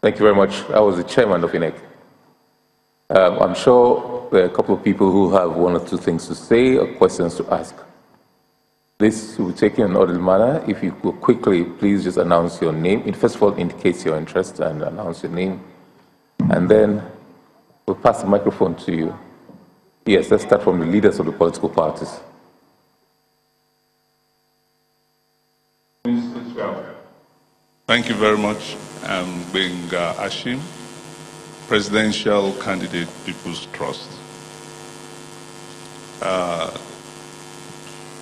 Thank you very much. I was the chairman of INEC. I'm sure there are a couple of people who have one or two things to say or questions to ask. This will be taken in an orderly manner. If you could quickly, please just announce your name. It first of all indicates your interest and announce your name. And then we'll pass the microphone to you. Yes, let's start from the leaders of the political parties. Thank you very much. I'm Benga Ashim, Presidential Candidate, People's Trust.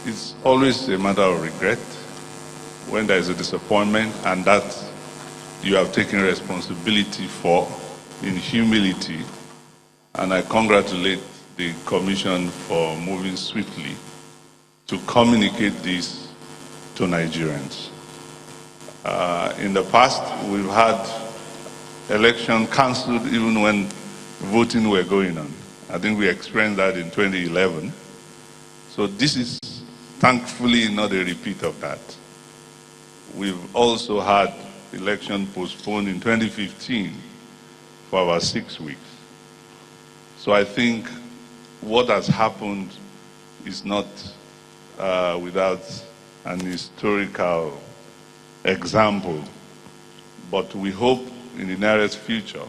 It's always a matter of regret when there is a disappointment and that you have taken responsibility for in humility. And I congratulate the Commission for moving swiftly to communicate this to Nigerians. In the past, we've had election cancelled even when voting were going on. I think we experienced that in 2011. So this is thankfully not a repeat of that. We've also had election postponed in 2015 for about 6 weeks. So I think what has happened is not without an historical example, but we hope in the nearest future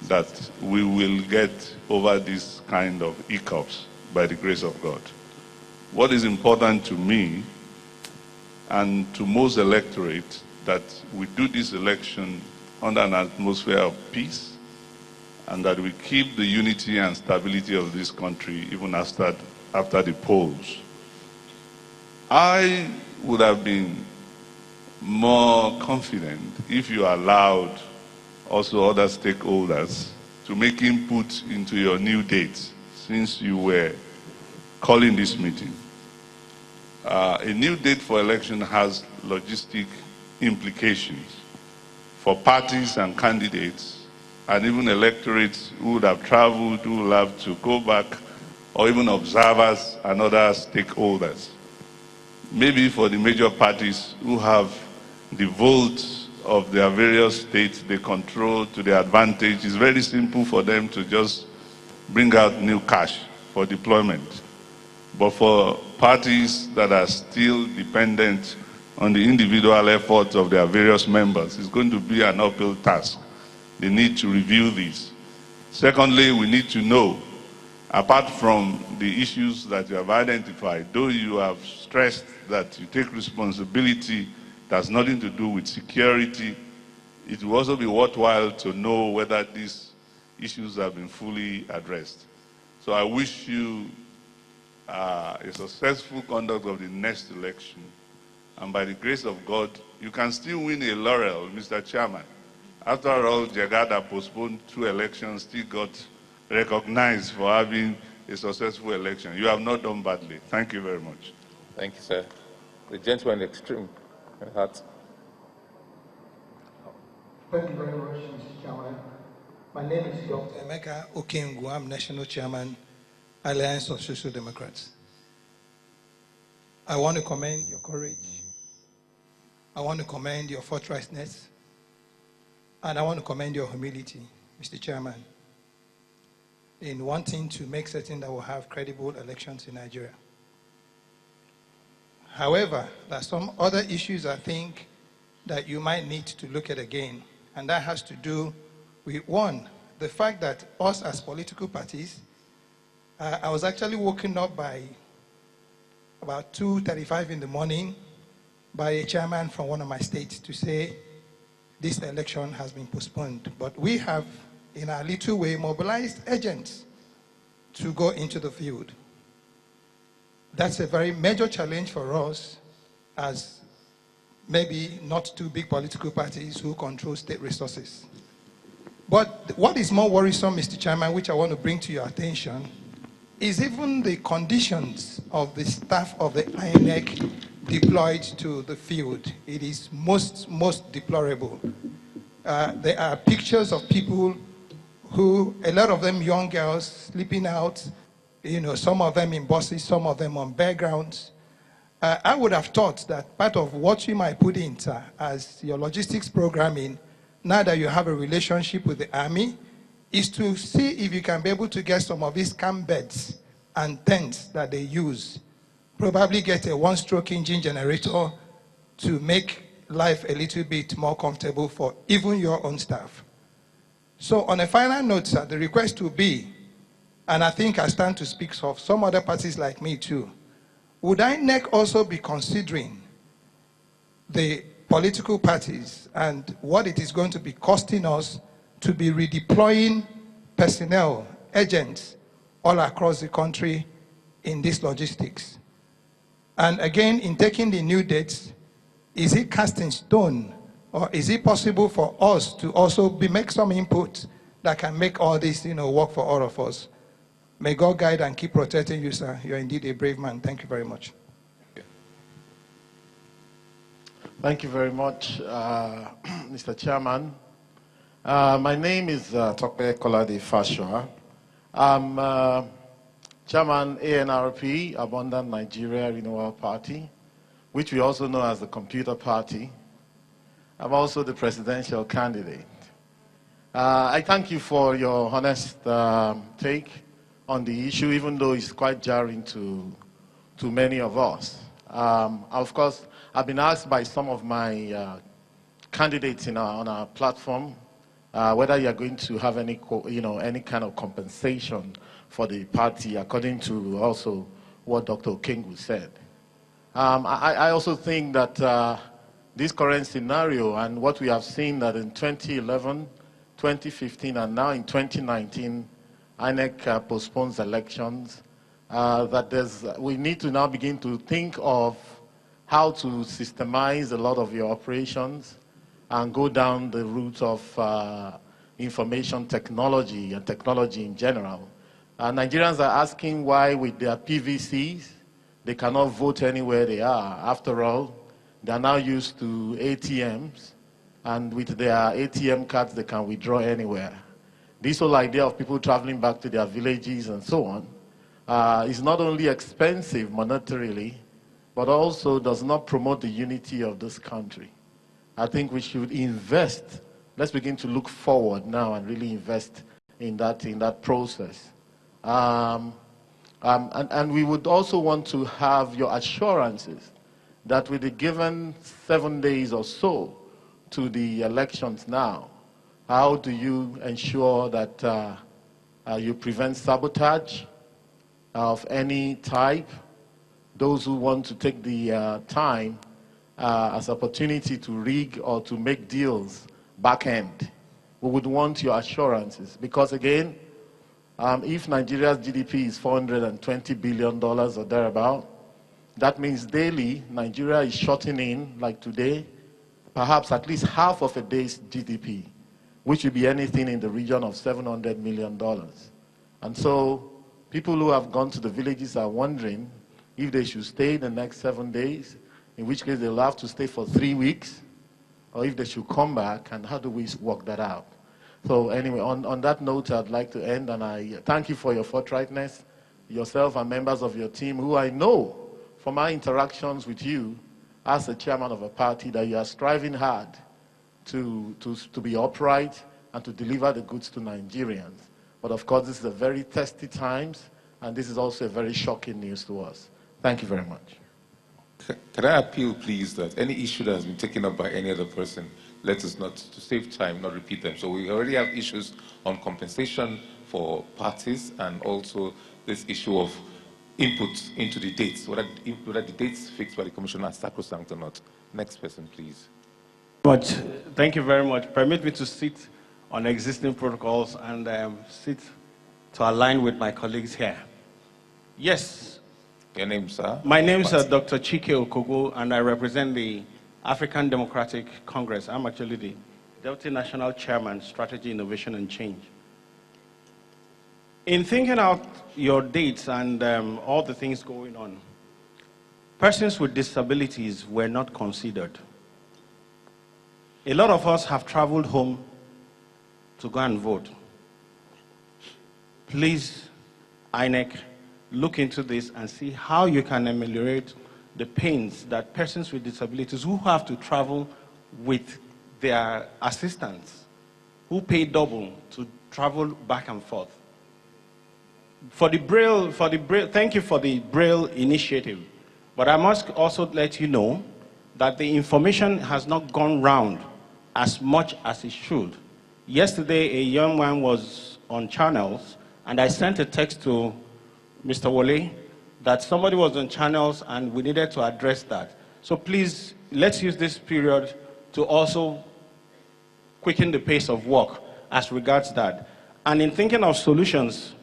that we will get over this kind of hiccups by the grace of God. What is important to me and to most electorate that we do this election under an atmosphere of peace and that we keep the unity and stability of this country even after the polls. I would have been more confident if you allowed also other stakeholders to make input into your new dates since you were calling this meeting. A new date for election has logistic implications for parties and candidates and even electorates who would have traveled, who will have to go back, or even observers and other stakeholders. Maybe for the major parties who have the votes of their various states they control to their advantage, it's very simple for them to just bring out new cash for deployment. But for parties that are still dependent on the individual efforts of their various members, it's going to be an uphill task. They need to review this. Secondly, we need to know, apart from the issues that you have identified, though you have stressed that you take responsibility that has nothing to do with security, it will also be worthwhile to know whether these issues have been fully addressed. So I wish you a successful conduct of the next election. And by the grace of God, you can still win a laurel, Mr. Chairman. After all, Jagada postponed 2 elections, still got recognized for having a successful election. You have not done badly. Thank you very much. Thank you, sir. The gentleman in the extreme. Thank you very much, Mr. Chairman. My name is Dr. Emeka Okengu. I'm National Chairman, Alliance of Social Democrats. I want to commend your courage. I want to commend your forthrightness. And I want to commend your humility, Mr. Chairman, in wanting to make certain that we'll have credible elections in Nigeria. However, there are some other issues I think that you might need to look at again, and that has to do with, one, the fact that us as political parties, I was actually woken up by about 2:35 in the morning by a chairman from one of my states to say this election has been postponed. But we have, in our little way, mobilized agents to go into the field. That's a very major challenge for us as maybe not two big political parties who control state resources. But what is more worrisome, Mr. Chairman, which I want to bring to your attention, is even the conditions of the staff of the INEC deployed to the field. It is most deplorable. There are pictures of people who, a lot of them young girls, sleeping out, some of them in buses, some of them on bare grounds. I would have thought that part of what you might put in as your logistics programming now that you have a relationship with the Army, is to see if you can be able to get some of these camp beds and tents that they use. Probably get a one-stroke engine generator to make life a little bit more comfortable for even your own staff. So on a final note, sir, the request will be, and I think I stand to speak of some other parties like me too, would INEC also be considering the political parties and what it is going to be costing us to be redeploying personnel, agents, all across the country in this logistics? And again, in taking the new dates, is it cast in stone, or is it possible for us to also make some input that can make all this, work for all of us? May God guide and keep protecting you, sir. You're indeed a brave man. Thank you very much. Thank you very much, Mr. Chairman. My name is Tope Kolade Fashua. I'm Chairman ANRP, Abundant Nigeria Renewal Party, which we also know as the Computer Party. I'm also the presidential candidate. I thank you for your honest take on the issue, even though it's quite jarring to many of us. Of course, I've been asked by some of my candidates on our platform whether you are going to have any kind of compensation for the party, according to also what Dr. Okengu said. I also think that this current scenario and what we have seen that in 2011, 2015, and now in 2019, INEC postpones elections, that we need to now begin to think of how to systemize a lot of your operations and go down the route of information technology and technology in general. Nigerians are asking why with their PVCs, they cannot vote anywhere they are. After all, they are now used to ATMs, and with their ATM cards, they can withdraw anywhere. This whole idea of people traveling back to their villages and so on is not only expensive monetarily, but also does not promote the unity of this country. I think we should invest. Let's begin to look forward now and really invest in that process. And we would also want to have your assurances that with the given 7 days or so to the elections now, how do you ensure that you prevent sabotage of any type? Those who want to take the time as opportunity to rig or to make deals back end. We would want your assurances because again, if Nigeria's GDP is $420 billion or thereabout, that means daily Nigeria is shutting in, like today, perhaps at least half of a day's GDP, which would be anything in the region of $700 million. And so people who have gone to the villages are wondering if they should stay the next 7 days, in which case they'll have to stay for 3 weeks, or if they should come back, and how do we work that out? So anyway, on that note, I'd like to end, and I thank you for your forthrightness, yourself and members of your team, who I know from my interactions with you as the chairman of a party that you are striving hard to be upright and to deliver the goods to Nigerians. But of course, this is a very testy times, and this is also a very shocking news to us. Thank you very much. Can I appeal, please, that any issue that has been taken up by any other person, let us not, to save time, not repeat them. So we already have issues on compensation for parties and also this issue of input into the dates, whether the dates fixed by the commission are sacrosanct or not. Next person, please. Thank you very much. Permit me to sit on existing protocols and sit to align with my colleagues here. Yes. Your name, sir? My name is Dr. Chike Okogo, and I represent the African Democratic Congress. I'm actually the Deputy National Chairman, Strategy, Innovation, and Change. In thinking out your dates and all the things going on, persons with disabilities were not considered. A lot of us have traveled home to go and vote. Please, INEC, look into this and see how you can ameliorate the pains that persons with disabilities who have to travel with their assistants who pay double to travel back and forth. Thank you for the Braille initiative. But I must also let you know that the information has not gone round as much as it should. Yesterday, a young man was on channels, and I sent a text to Mr. Wole that somebody was on channels and we needed to address that. So please, let's use this period to also quicken the pace of work as regards that. And in thinking of solutions,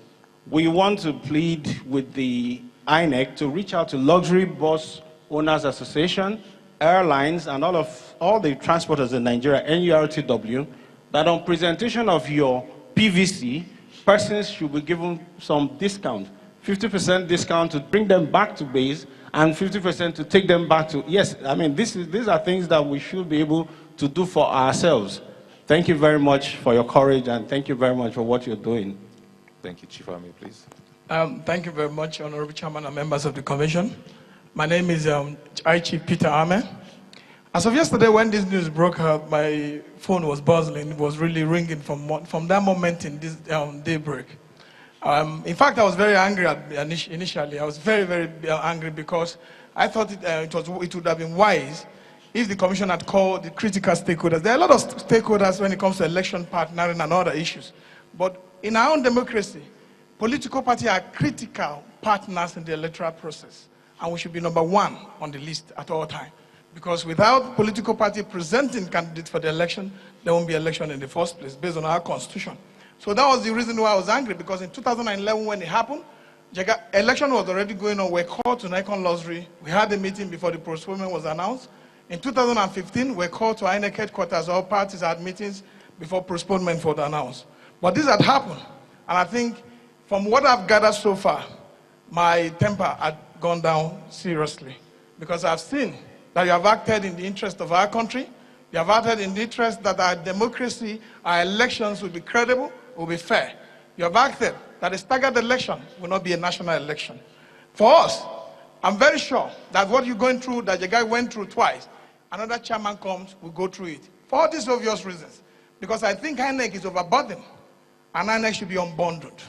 we want to plead with the INEC to reach out to Luxury Bus Owners Association, airlines, and all the transporters in Nigeria, NURTW, that on presentation of your PVC, persons should be given some discount, 50% discount to bring them back to base, and 50% to take them back to, yes, I mean, these are things that we should be able to do for ourselves. Thank you very much for your courage, and thank you very much for what you're doing. Thank you. Chief Army, please. Thank you very much, Honorable Chairman and members of the Commission. My name is Chief Peter Ame. As of yesterday, when this news broke out, my phone was buzzing. It was really ringing from that moment in this daybreak. In fact, I was very angry initially. I was very, very angry because I thought it would have been wise if the Commission had called the critical stakeholders. There are a lot of stakeholders when it comes to election partnering and other issues. But in our own democracy, political parties are critical partners in the electoral process. And we should be number one on the list at all times. Because without political party presenting candidates for the election, there won't be election in the first place, based on our constitution. So that was the reason why I was angry, because in 2011 when it happened, election was already going on. We were called to Nikon Luxury. We had a meeting before the postponement was announced. In 2015, we were called to INEC headquarters. All parties had meetings before postponement was announced. But this had happened. And I think from what I've gathered so far, my temper had gone down seriously. Because I've seen that you have acted in the interest of our country. You have acted in the interest that our democracy, our elections will be credible, will be fair. You have acted that a staggered election will not be a national election. For us, I'm very sure that what you're going through, that the guy went through twice, another chairman comes, will go through it. For all these obvious reasons. Because I think INEC is overburdened, and INEC should be unbundled.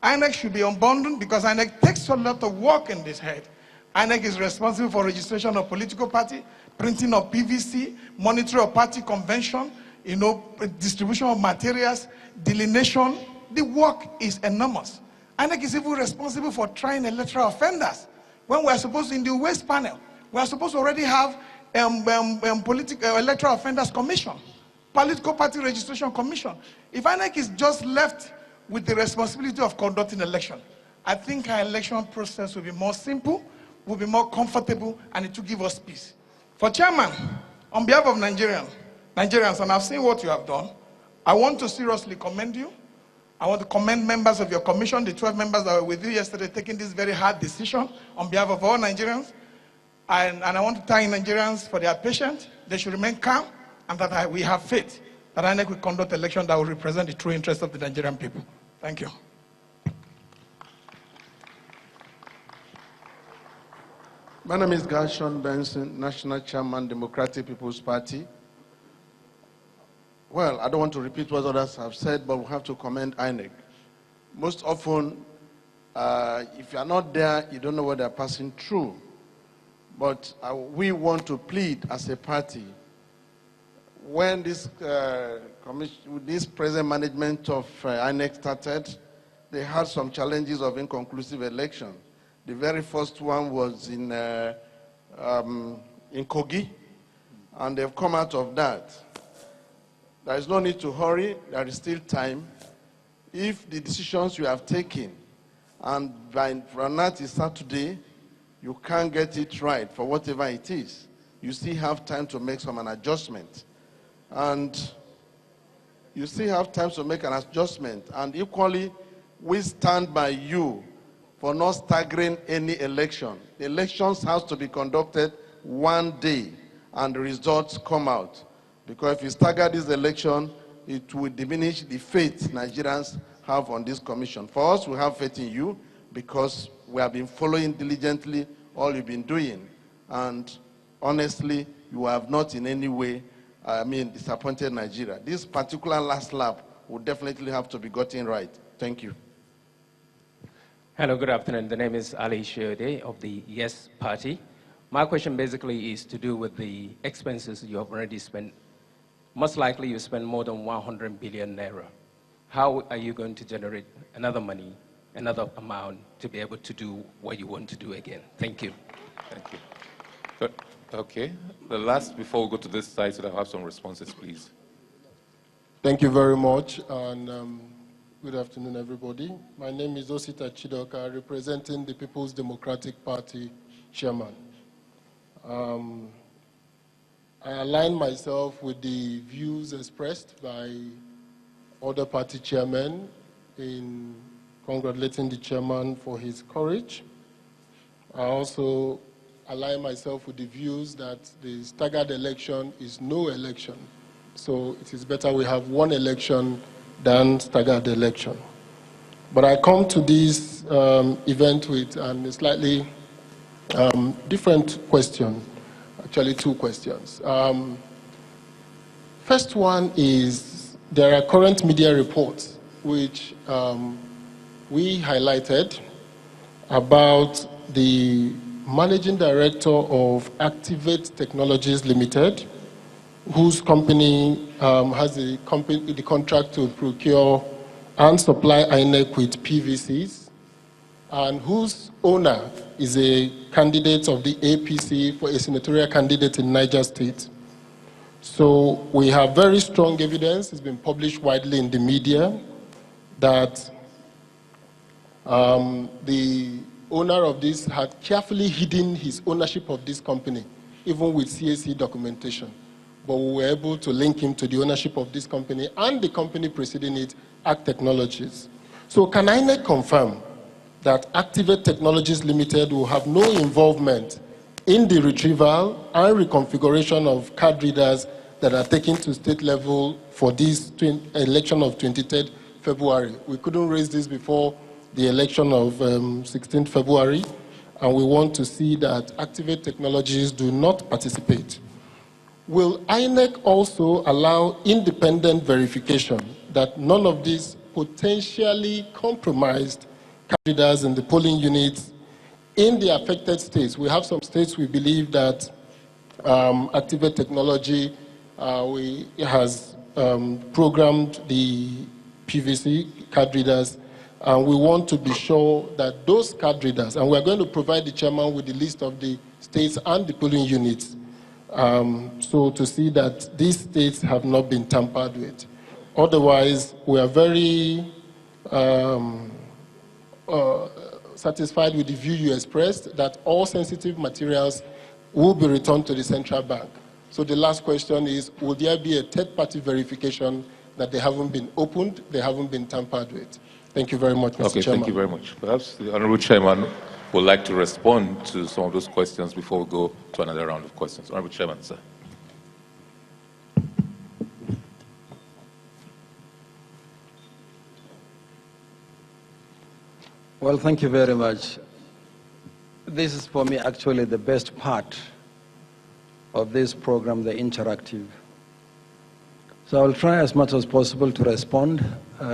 INEC should be unbundled because INEC takes a lot of work in this head. INEC is responsible for registration of political party, printing of PVC, monitoring of party convention, distribution of materials, delineation. The work is enormous. INEC is even responsible for trying electoral offenders. When we are supposed to, in the West panel, we are supposed to already have electoral offenders commission, political party registration commission. If INEC is just left with the responsibility of conducting election, I think our election process will be more simple, will be more comfortable, and it will give us peace. For Chairman, on behalf of Nigerians, and I've seen what you have done, I want to seriously commend you. I want to commend members of your commission, the 12 members that were with you yesterday, taking this very hard decision on behalf of all Nigerians. And I want to thank Nigerians for their patience. They should remain calm, and that we have faith that INEC will conduct election that will represent the true interests of the Nigerian people. Thank you. My name is Gershon Benson, National Chairman, Democratic People's Party. Well, I don't want to repeat what others have said, but we have to commend INEC. Most often, if you are not there, you don't know what they're passing through. But we want to plead as a party. When this present management of INEC started, they had some challenges of inconclusive election. The very first one was in Kogi, and they've come out of that. There is no need to hurry. There is still time. If the decisions you have taken, and from that to Saturday, you can't get it right for whatever it is, you still have time to make an adjustment. And you still have time to make an adjustment. And equally, we stand by you for not staggering any election. The elections have to be conducted one day, and the results come out. Because if you stagger this election, it will diminish the faith Nigerians have on this commission. For us, we have faith in you because we have been following diligently all you've been doing. And honestly, you have not in any way disappointed Nigeria. This particular last lap would definitely have to be gotten right. Thank you. Hello, good afternoon. The name is Ali Shiode of the Yes Party. My question basically is to do with the expenses you have already spent. Most likely you spend more than 100 billion naira. How are you going to generate another money, another amount to be able to do what you want to do again? Thank you. Thank you. Good. Okay. The last, before we go to this side, so that I have some responses, please. Thank you very much, and good afternoon, everybody. My name is Osita Chidoka, representing the People's Democratic Party chairman. I align myself with the views expressed by other party chairmen in congratulating the chairman for his courage. I also align myself with the views that the staggered election is no election. So it is better we have one election than staggered election. But I come to this event with a slightly different question, actually two questions. First one is, there are current media reports which we highlighted about the managing director of Activate Technologies Limited, whose company has the contract to procure and supply INEC with PVCs, and whose owner is a candidate of the APC for a senatorial candidate in Niger State. So we have very strong evidence, it's been published widely in the media, that the owner of this had carefully hidden his ownership of this company, even with CAC documentation. But we were able to link him to the ownership of this company and the company preceding it, Act Technologies. So can INEC confirm that Activate Technologies Limited will have no involvement in the retrieval and reconfiguration of card readers that are taken to state level for this election of 23rd February? We couldn't raise this before the election of 16th February, and we want to see that Activate Technologies do not participate. Will INEC also allow independent verification that none of these potentially compromised candidates in the polling units in the affected states? We have some states we believe that Activate Technology has programmed the PVC card readers, and we want to be sure that those card readers, and we're going to provide the chairman with the list of the states and the polling units, so to see that these states have not been tampered with. Otherwise, we are very satisfied with the view you expressed that all sensitive materials will be returned to the central bank. So the last question is, will there be a third-party verification that they haven't been opened, they haven't been tampered with? Thank you very much, Mr. Chairman. Thank you very much. Perhaps the Honorable Chairman would like to respond to some of those questions before we go to another round of questions. Honorable Chairman, sir. Well, thank you very much. This is for me actually the best part of this program, the interactive. So I'll try as much as possible to respond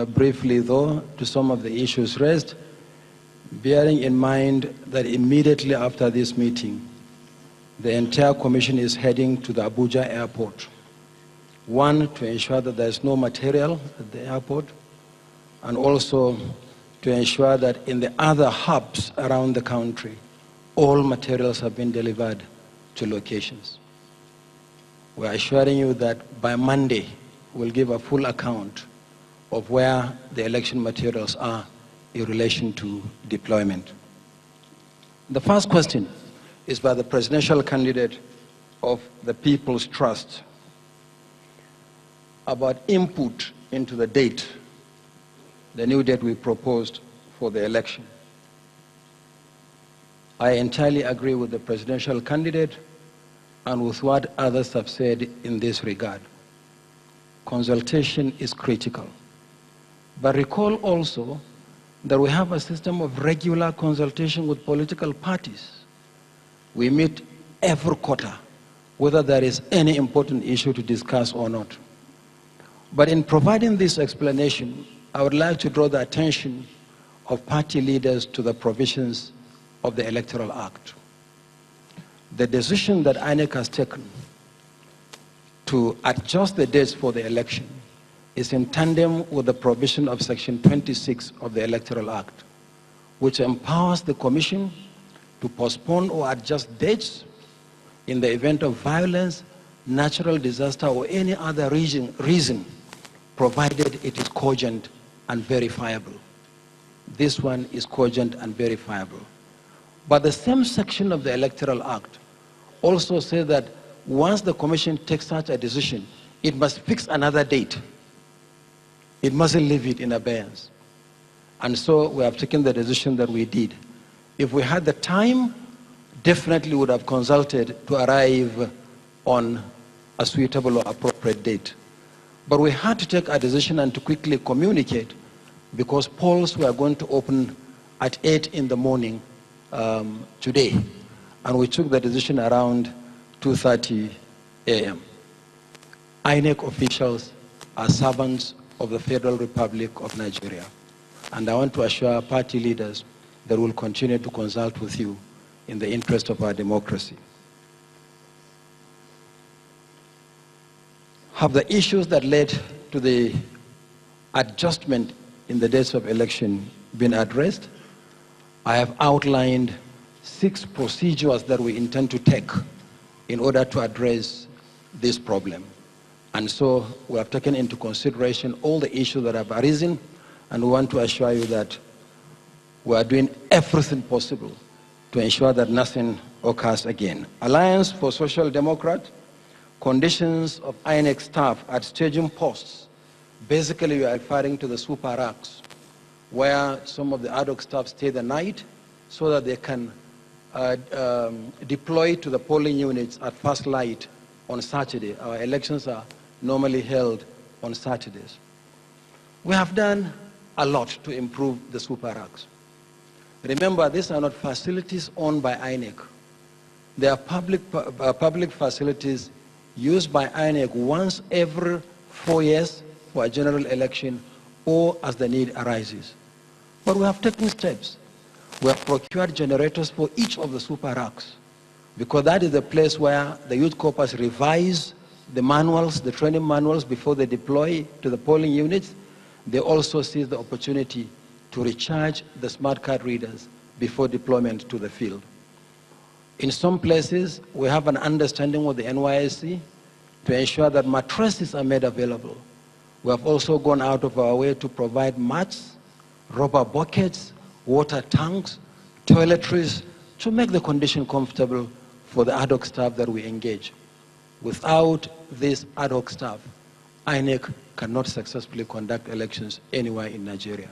briefly, though, to some of the issues raised, bearing in mind that immediately after this meeting, the entire commission is heading to the Abuja airport. One, to ensure that there's no material at the airport, and also to ensure that in the other hubs around the country, all materials have been delivered to locations. We're assuring you that by Monday, we'll give a full account of where the election materials are in relation to deployment. The first question is by the presidential candidate of the People's Trust about input into the date, the new date we proposed for the election. I entirely agree with the presidential candidate and with what others have said in this regard. Consultation is critical. But recall also that we have a system of regular consultation with political parties. We meet every quarter whether there is any important issue to discuss or not. But in providing this explanation, I would like to draw the attention of party leaders to the provisions of the Electoral Act. The decision that INEC has taken to adjust the dates for the election is in tandem with the provision of Section 26 of the Electoral Act, which empowers the Commission to postpone or adjust dates in the event of violence, natural disaster, or any other reason, provided it is cogent and verifiable. This one is cogent and verifiable. But the same section of the Electoral Act also says that once the Commission takes such a decision, it must fix another date. It mustn't leave it in abeyance. And so we have taken the decision that we did. If we had the time, definitely would have consulted to arrive on a suitable or appropriate date. But we had to take a decision and to quickly communicate because polls were going to open at 8 in the morning today. And we took the decision around 2:30 a.m. INEC officials are servants of the Federal Republic of Nigeria. And I want to assure party leaders that we'll continue to consult with you in the interest of our democracy. Have the issues that led to the adjustment in the dates of election been addressed? I have outlined 6 procedures that we intend to take in order to address this problem. And so we have taken into consideration all the issues that have arisen, and we want to assure you that we are doing everything possible to ensure that nothing occurs again. Alliance for Social Democrat, conditions of INEC staff at staging posts. Basically, we are referring to the super racks, where some of the ad hoc staff stay the night so that they can deploy to the polling units at first light on Saturday. Our elections are normally held on Saturdays. We have done a lot to improve the super racks. Remember, these are not facilities owned by INEC. They are public facilities used by INEC once every 4 years for a general election or as the need arises. But we have taken steps. We have procured generators for each of the super racks because that is the place where the youth corps revise the manuals, the training manuals before they deploy to the polling units. They also seize the opportunity to recharge the smart card readers before deployment to the field. In some places, we have an understanding with the NYSC to ensure that mattresses are made available. We have also gone out of our way to provide mats, rubber buckets, water tanks, toiletries, to make the condition comfortable for the ad hoc staff that we engage. Without this ad hoc staff, INEC cannot successfully conduct elections anywhere in Nigeria.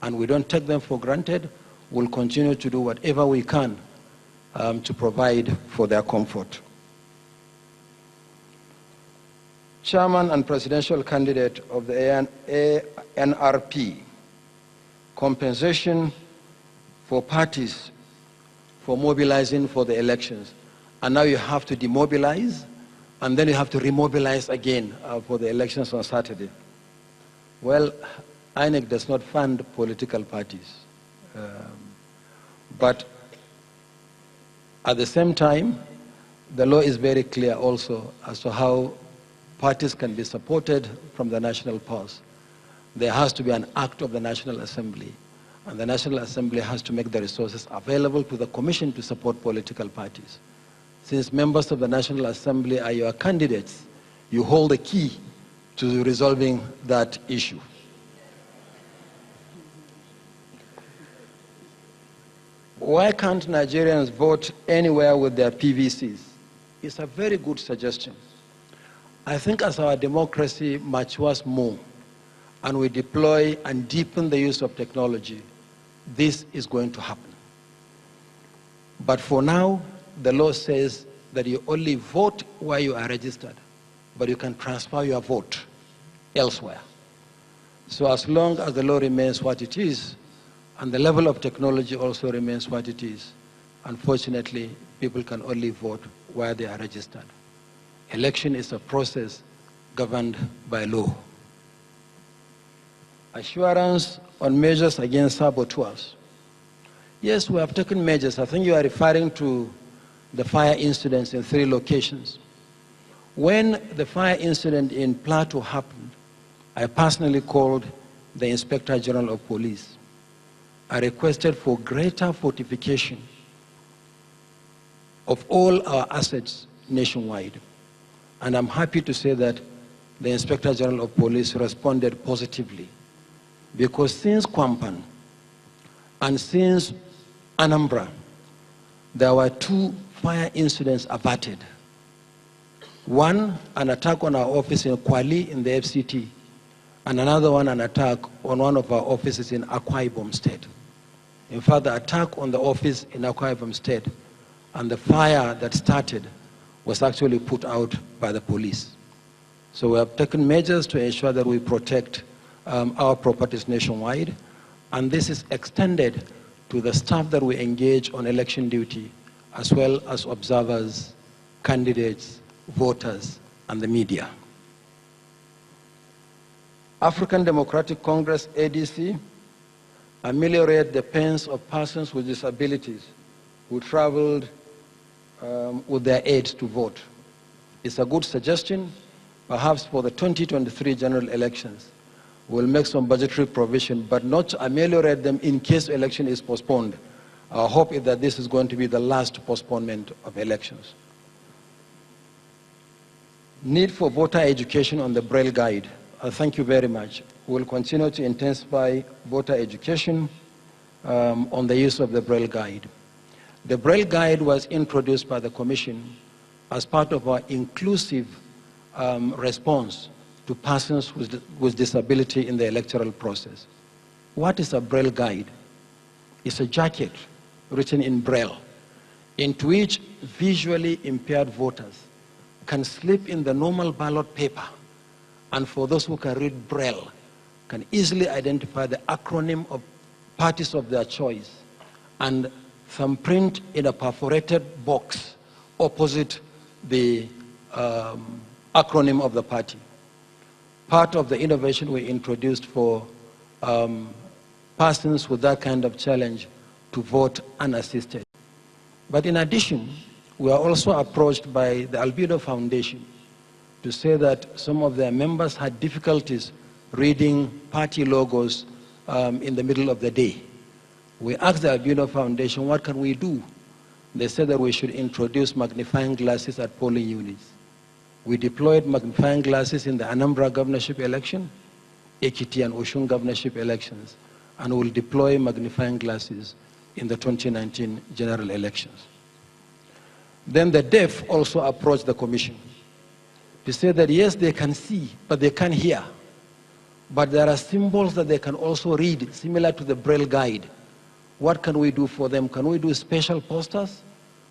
And we don't take them for granted. We'll continue to do whatever we can to provide for their comfort. Chairman and presidential candidate of the NRP, compensation for parties for mobilizing for the elections. And now you have to demobilize, and then you have to remobilize again for the elections on Saturday. Well, INEC does not fund political parties. But at the same time, the law is very clear also as to how parties can be supported from the national purse. There has to be an act of the National Assembly, and the National Assembly has to make the resources available to the Commission to support political parties. Since members of the National Assembly are your candidates, you hold the key to resolving that issue. Why can't Nigerians vote anywhere with their PVCs? It's a very good suggestion. I think as our democracy matures more and we deploy and deepen the use of technology, this is going to happen. But for now, the law says that you only vote where you are registered, but you can transfer your vote elsewhere. So as long as the law remains what it is, and the level of technology also remains what it is, unfortunately, people can only vote where they are registered. Election is a process governed by law. Assurance on measures against saboteurs. Yes, we have taken measures. I think you are referring to the fire incidents in 3 locations. When the fire incident in Plateau happened, I personally called the Inspector General of Police. I requested for greater fortification of all our assets nationwide. And I'm happy to say that the Inspector General of Police responded positively. Because since Kwampan and since Anambra, there were 2 fire incidents averted. One, an attack on our office in Kwali in the FCT, and another one, an attack on one of our offices in Akwa Ibom State. In fact, the attack on the office in Akwa Ibom State and the fire that started was actually put out by the police. So we have taken measures to ensure that we protect our properties nationwide, and this is extended to the staff that we engage on election duty, as well as observers, candidates, voters, and the media. African Democratic Congress, ADC, ameliorate the pains of persons with disabilities who traveled with their aides to vote. It's a good suggestion. Perhaps for the 2023 general elections, we'll make some budgetary provision, but not to ameliorate them in case the election is postponed. Our hope is that this is going to be the last postponement of elections. Need for voter education on the Braille Guide. Thank you very much. We'll continue to intensify voter education on the use of the Braille Guide. The Braille Guide was introduced by the Commission as part of our inclusive response to persons with disability in the electoral process. What is a Braille Guide? It's a jacket written in Braille, into which visually impaired voters can slip in the normal ballot paper, and for those who can read Braille, can easily identify the acronym of parties of their choice and thumbprint in a perforated box opposite the acronym of the party. Part of the innovation we introduced for persons with that kind of challenge to vote unassisted. But in addition, we are also approached by the Albedo Foundation to say that some of their members had difficulties reading party logos in the middle of the day. We asked the Albedo Foundation, what can we do? They said that we should introduce magnifying glasses at polling units. We deployed magnifying glasses in the Anambra governorship election, Ekiti and Oshun governorship elections, and will deploy magnifying glasses in the 2019 general elections. Then the deaf also approached the commission to say that yes, they can see, but they can't hear. But there are symbols that they can also read, similar to the Braille Guide. What can we do for them? Can we do special posters?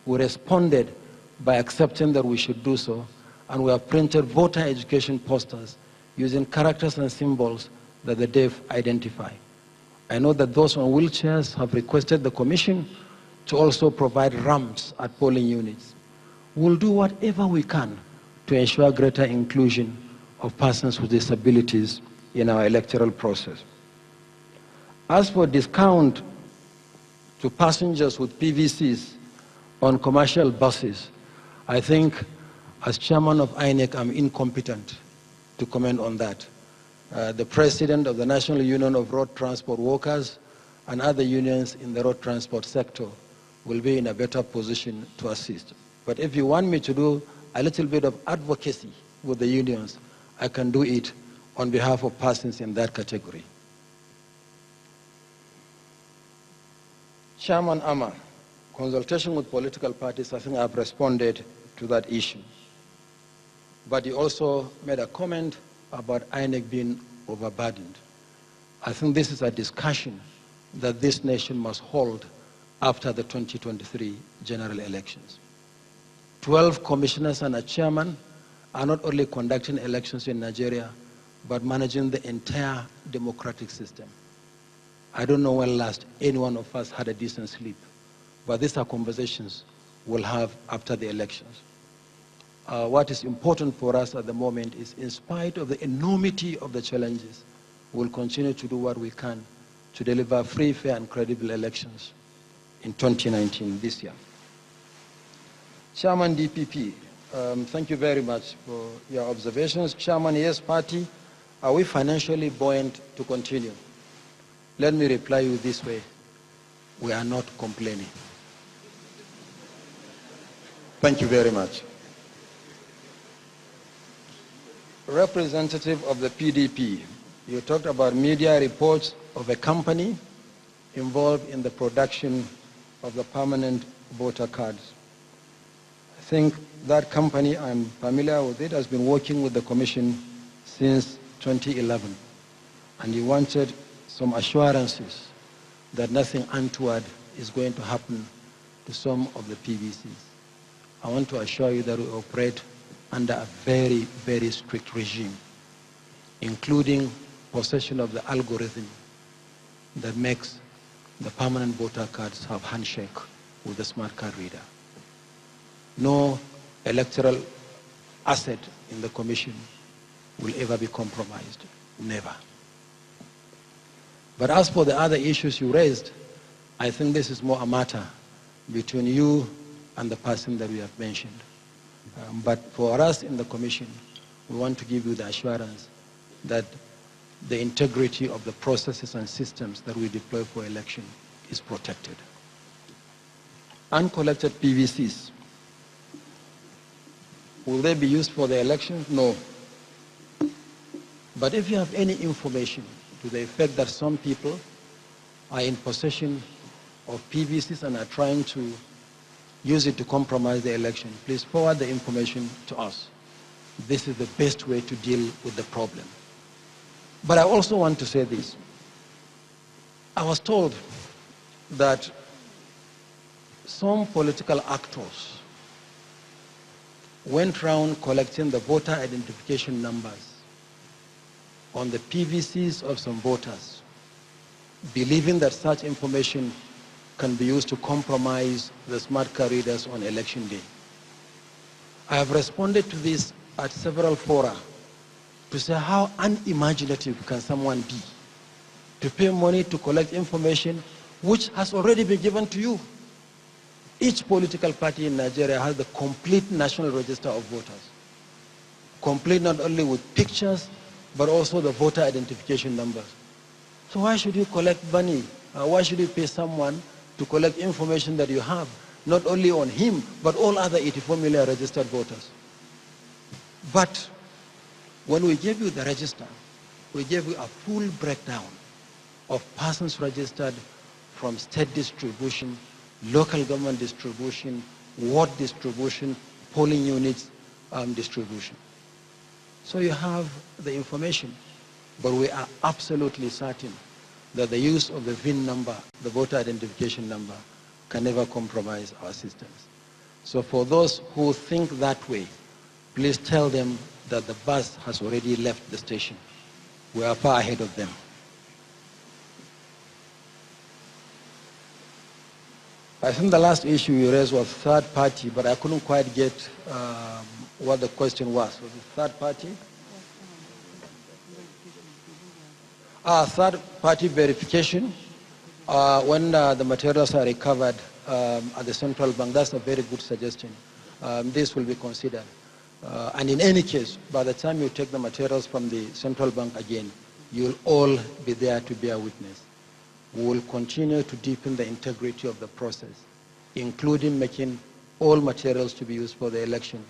We responded by accepting that we should do so, and we have printed voter education posters using characters and symbols that the deaf identify. I know that those on wheelchairs have requested the commission to also provide ramps at polling units. We'll do whatever we can to ensure greater inclusion of persons with disabilities in our electoral process. As for discount to passengers with PVCs on commercial buses, I think as chairman of INEC, I'm incompetent to comment on that. The president of the National Union of Road Transport Workers and other unions in the road transport sector will be in a better position to assist. But if you want me to do a little bit of advocacy with the unions, I can do it on behalf of persons in that category. Chairman Amma, consultation with political parties, I think I've responded to that issue. But he also made a comment about INEC being overburdened. I think this is a discussion that this nation must hold after the 2023 general elections. 12 commissioners and a chairman are not only conducting elections in Nigeria, but managing the entire democratic system. I don't know when last any one of us had a decent sleep, but these are conversations we'll have after the elections. what is important for us at the moment is, in spite of the enormity of the challenges, we'll continue to do what we can to deliver free, fair, and credible elections in 2019, this year. Chairman DPP, thank you very much for your observations. Chairman, yes, party, are we financially buoyant to continue? Let me reply you this way. We are not complaining. Thank you very much. Representative of the PDP, you talked about media reports of a company involved in the production of the permanent voter cards. I think that company, I'm familiar with it, has been working with the Commission since 2011. And you wanted some assurances that nothing untoward is going to happen to some of the PVCs. I want to assure you that we operate under a very, very strict regime, including possession of the algorithm that makes the permanent voter cards have handshake with the smart card reader. No electoral asset in the Commission will ever be compromised, never. But as for the other issues you raised, I think this is more a matter between you and the person that we have mentioned. But for us in the Commission, we want to give you the assurance that the integrity of the processes and systems that we deploy for election is protected. Uncollected PVCs, will they be used for the election? No. But if you have any information to the effect that some people are in possession of PVCs and are trying to use it to compromise the election, please forward the information to us. This is the best way to deal with the problem. But I also want to say this. I was told that some political actors went around collecting the voter identification numbers on the PVCs of some voters, believing that such information can be used to compromise the smart card readers on election day. I have responded to this at several fora to say how unimaginative can someone be to pay money to collect information which has already been given to you. Each political party in Nigeria has the complete national register of voters, complete not only with pictures, but also the voter identification numbers. So why should you collect money? Why should you pay someone to collect information that you have, not only on him, but all other 84 million registered voters? But when we gave you the register, we gave you a full breakdown of persons registered from state distribution, local government distribution, ward distribution, polling units distribution. So you have the information, but we are absolutely certain that the use of the VIN number, the voter identification number, can never compromise our systems. So for those who think that way, please tell them that the bus has already left the station. We are far ahead of them. I think the last issue you raised was third party, but I couldn't quite get what the question was. Was it third party? Third party verification, when the materials are recovered at the central bank, that's a very good suggestion. This will be considered. And in any case, by the time you take the materials from the central bank again, you'll all be there to bear witness. We will continue to deepen the integrity of the process, including making all materials to be used for the election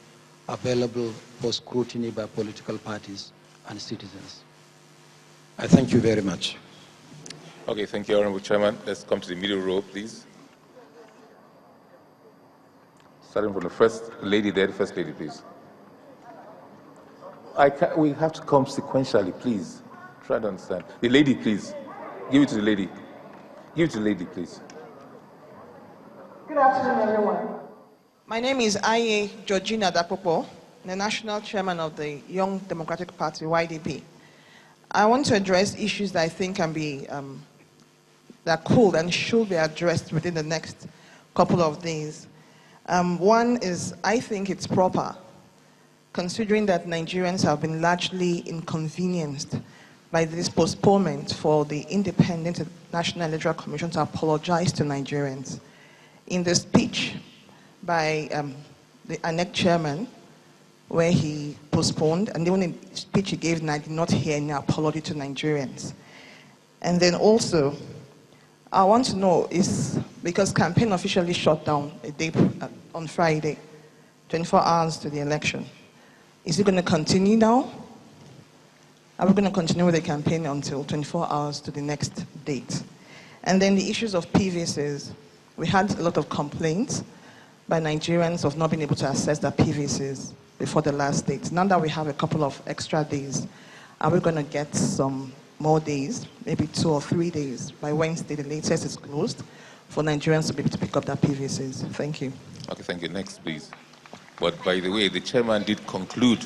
available for scrutiny by political parties and citizens. I thank you very much. Okay, thank you, Honorable Chairman. Let's come to the middle row, please. Starting from the first lady there, the first lady, please. We have to come sequentially, please. Try to understand. The lady, please. Give it to the lady. Give it to the lady, please. Good afternoon, everyone. My name is Aye Georgina Dapopo, the National Chairman of the Young Democratic Party, YDP. I want to address issues that I think can be, that could and should be addressed within the next couple of days. One is, I think it's proper considering that Nigerians have been largely inconvenienced by this postponement for the Independent National Electoral Commission to apologize to Nigerians. In the speech by the INEC chairman, where he postponed, and even in the speech he gave, and I did not hear any apology to Nigerians. And then also, I want to know is, because campaign officially shut down a day on Friday, 24 hours to the election, is it going to continue now? Are we going to continue with the campaign until 24 hours to the next date? And then the issues of PVCs. We had a lot of complaints by Nigerians of not being able to access their PVCs before the last date. Now that we have a couple of extra days, are we going to get some more days, maybe 2 or 3 days? By Wednesday, the latest is closed, for Nigerians to be able to pick up their PVCs. Thank you. Okay, thank you. Next, please. But by the way, the chairman did conclude,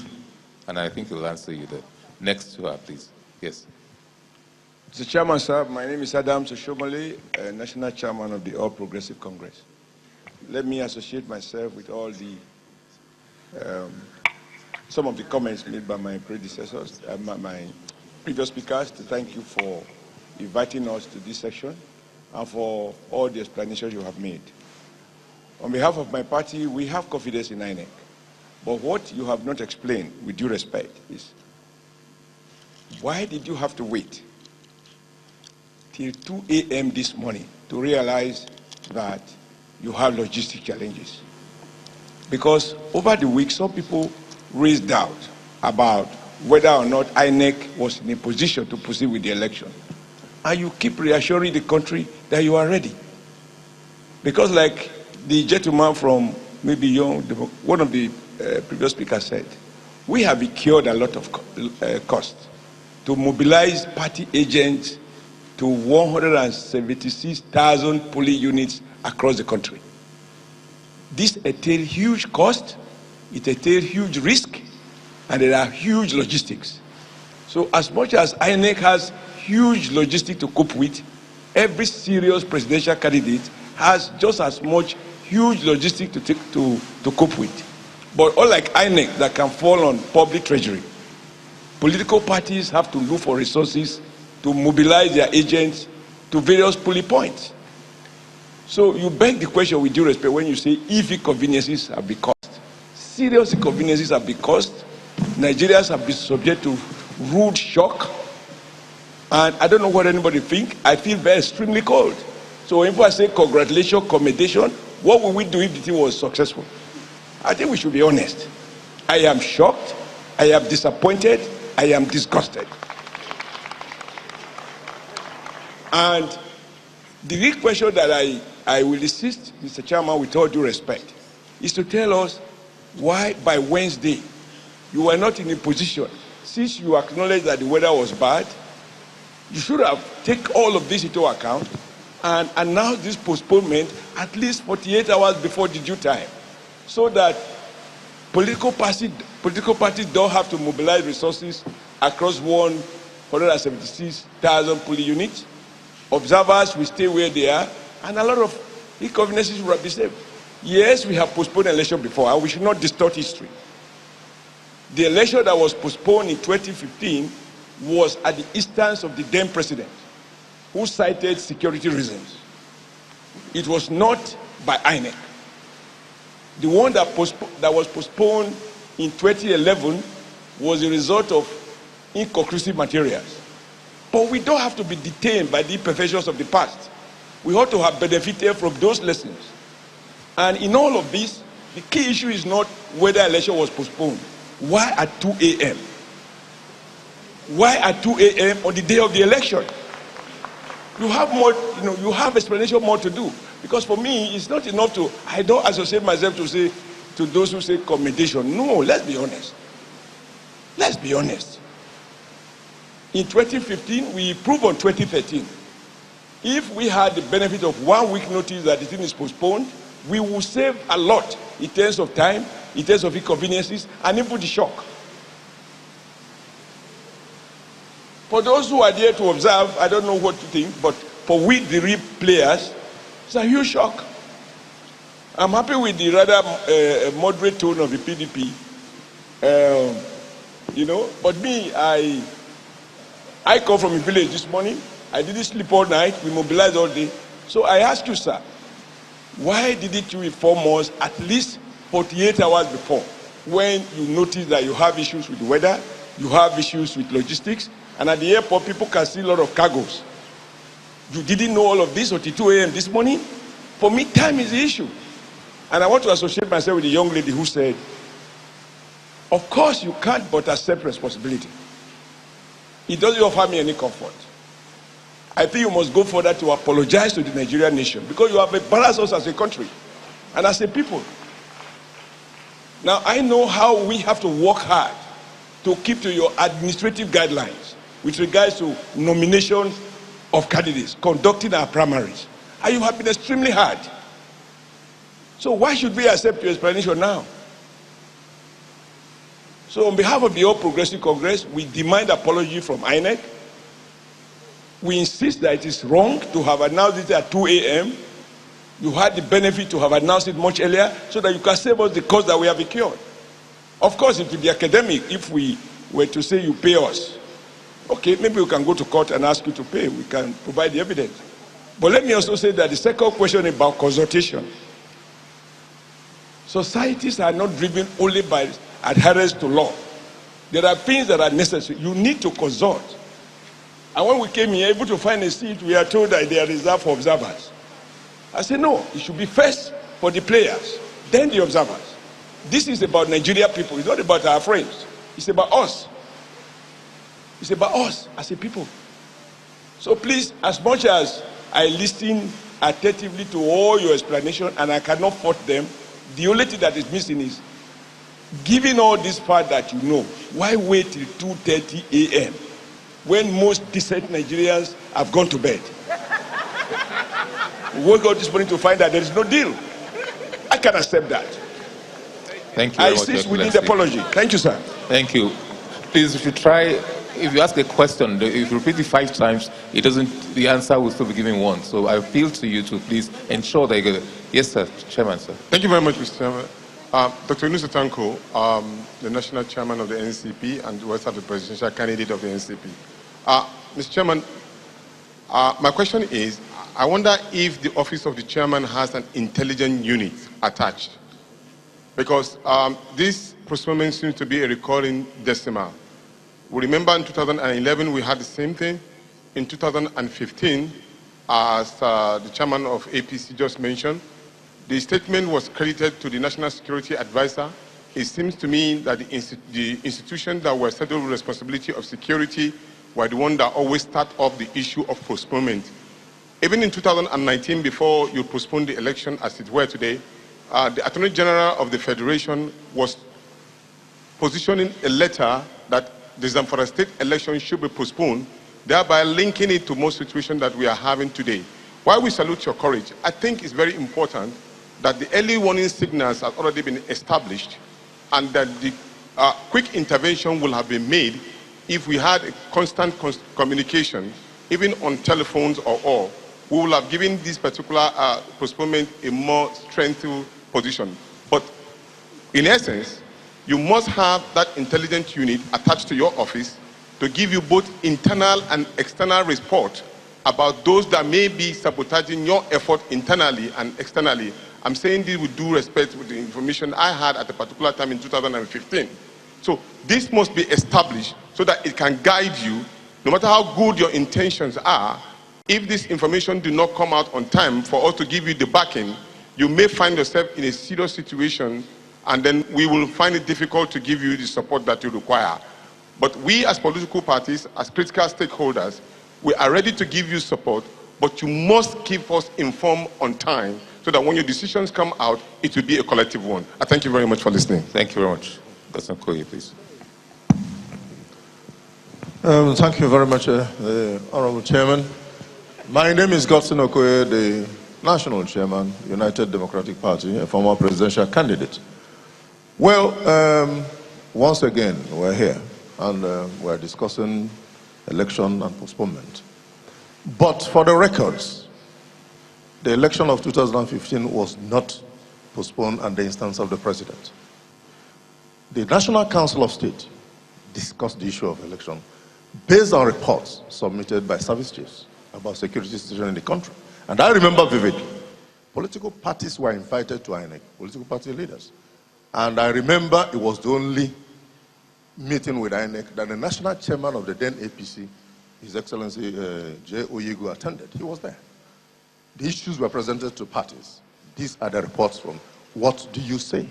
and I think he'll answer you there. Next to her, please. Yes. Mr. Chairman, sir, my name is Adam Soshomole, National Chairman of the All Progressive Congress. Let me associate myself with all the, some of the comments made by my predecessors, my previous speakers, to thank you for inviting us to this session and for all the explanations you have made. On behalf of my party, we have confidence in INEC. But what you have not explained, with due respect, is why did you have to wait till 2 a.m. this morning to realize that you have logistic challenges? Because over the week, some people raised doubt about whether or not INEC was in a position to proceed with the election. And you keep reassuring the country that you are ready. Because like the gentleman from maybe Young, one of the previous speakers said, we have incurred a lot of costs to mobilize party agents to 176,000 polling units across the country. This entails huge cost, it entails huge risk, and there are huge logistics. So as much as INEC has huge logistics to cope with, every serious presidential candidate has just as much huge logistics to cope with. But unlike INEC that can fall on public treasury, political parties have to look for resources to mobilize their agents to various polling points. So you beg the question with due respect when you say if inconveniences have been caused. Serious inconveniences have been caused. Nigerians have been subject to rude shock. And I don't know what anybody think. I feel very extremely cold. So if I say congratulations, commendation, what would we do if the thing was successful? I think we should be honest. I am shocked. I am disappointed. I am disgusted. And the real question that I will insist, Mr. Chairman, with all due respect, is to tell us why by Wednesday you were not in a position, since you acknowledge that the weather was bad, you should have taken all of this into account and announced this postponement at least 48 hours before the due time, so that political parties don't have to mobilize resources across 176,000 polling units. Observers will stay where they are, and a lot of inconveniences will be saved. Yes, we have postponed election before, and we should not distort history. The election that was postponed in 2015 was at the instance of the then president, who cited security reasons. It was not by INEC. The one that was postponed in 2011 was a result of inconclusive materials. But we don't have to be detained by the imperfections of the past. We ought to have benefited from those lessons. And in all of this, the key issue is not whether election was postponed. Why at 2 a.m.? Why at 2 a.m. on the day of the election? You have more, you have explanation more to do. Because for me, it's not enough to, I don't associate myself to say, to those who say commendation. No, let's be honest. Let's be honest. In 2015, we improved on 2013. If we had the benefit of 1 week notice that the thing is postponed, we will save a lot in terms of time, in terms of inconveniences, and even the shock. For those who are there to observe, I don't know what to think, but for we, the real players, it's a huge shock. I'm happy with the rather moderate tone of the PDP You know, but me, I come from a village this morning. I didn't sleep all night. We mobilized all day. So I ask you, sir, why didn't you inform us at least 48 hours before, when you notice that you have issues with the weather, you have issues with logistics, and at the airport people can see a lot of cargoes? You didn't know all of this until 2 a.m. this morning? For me, time is the issue. And I want to associate myself with the young lady who said, of course you can't but accept responsibility. It doesn't offer me any comfort. I think you must go further to apologize to the Nigerian nation, because you have embarrassed us as a country and as a people. Now, I know how we have to work hard to keep to your administrative guidelines with regards to nomination of candidates, conducting our primaries. And you have been extremely hard. So why should we accept your explanation now? So on behalf of the All Progressive Congress, we demand apology from INEC. We insist that it is wrong to have announced it at 2 a.m. You had the benefit to have announced it much earlier so that you can save us the cost that we have incurred. Of course, it would be academic if we were to say you pay us. Okay, maybe we can go to court and ask you to pay. We can provide the evidence. But let me also say that the second question about consultation. Societies are not driven only by adherence to law. There are things that are necessary. You need to consult. And when we came here, able to find a seat, we are told that they are reserved for observers. I said, no, it should be first for the players, then the observers. This is about Nigeria people. It's not about our friends. It's about us. It's about us as a people. So please, as much as I listen attentively to all your explanation and I cannot fault them, the only thing that is missing is, given all this part that you know, why wait till 2:30 a.m. when most decent Nigerians have gone to bed? We woke up this morning to find that there is no deal. I can accept that. Thank you very much. I insist we need apology. Thank you, sir. Thank you. Please, if you try, if you ask a question, if you repeat it 5 times, it doesn't, the answer will still be given once. So I appeal to you to please ensure that you get it. Yes, sir. Chairman, sir. Thank you very much, Mr. Chairman. Dr. Yunusa Tanko, the national chairman of the NCP and West African presidential candidate of the NCP. Mr. Chairman, my question is, I wonder if the office of the chairman has an intelligence unit attached. Because this postponement seems to be a recurring decimal. We remember in 2011 we had the same thing. In 2015, as the chairman of APC just mentioned, the statement was credited to the National Security Advisor. It seems to me that the institutions that were saddled with responsibility of security were the ones that always start off the issue of postponement. Even in 2019, before you postponed the election as it were today, the Attorney General of the Federation was positioning a letter that the Zamfara state election should be postponed, thereby linking it to most situations that we are having today. While we salute your courage, I think it's very important that the early warning signals have already been established and that the quick intervention will have been made if we had a constant communication, even on telephones or all. We will have given this particular postponement a more strengthened position. But in essence, you must have that intelligence unit attached to your office to give you both internal and external report about those that may be sabotaging your effort internally and externally. I'm saying this with due respect with the information I had at a particular time in 2015. So this must be established so that it can guide you, no matter how good your intentions are. If this information do not come out on time for us to give you the backing, you may find yourself in a serious situation, and then we will find it difficult to give you the support that you require. But we as political parties, as critical stakeholders, we are ready to give you support, but you must keep us informed on time so that when your decisions come out, it will be a collective one. I thank you very much for listening. Thank you very much. Dr. Nkoye, please. Thank you very much, Honorable Chairman. My name is Godson Okoye, the National Chairman, United Democratic Party, a former presidential candidate. Well, once again, we're here and we're discussing election and postponement. But for the records, the election of 2015 was not postponed at the instance of the president. the National Council of State discussed the issue of election based on reports submitted by service chiefs about security situation in the country. And I remember vividly, political parties were invited to INEC, political party leaders. And I remember it was the only meeting with INEC that the national chairman of the then APC, His Excellency J. Oyegu, attended. He was there. The issues were presented to parties. These are the reports from what do you say?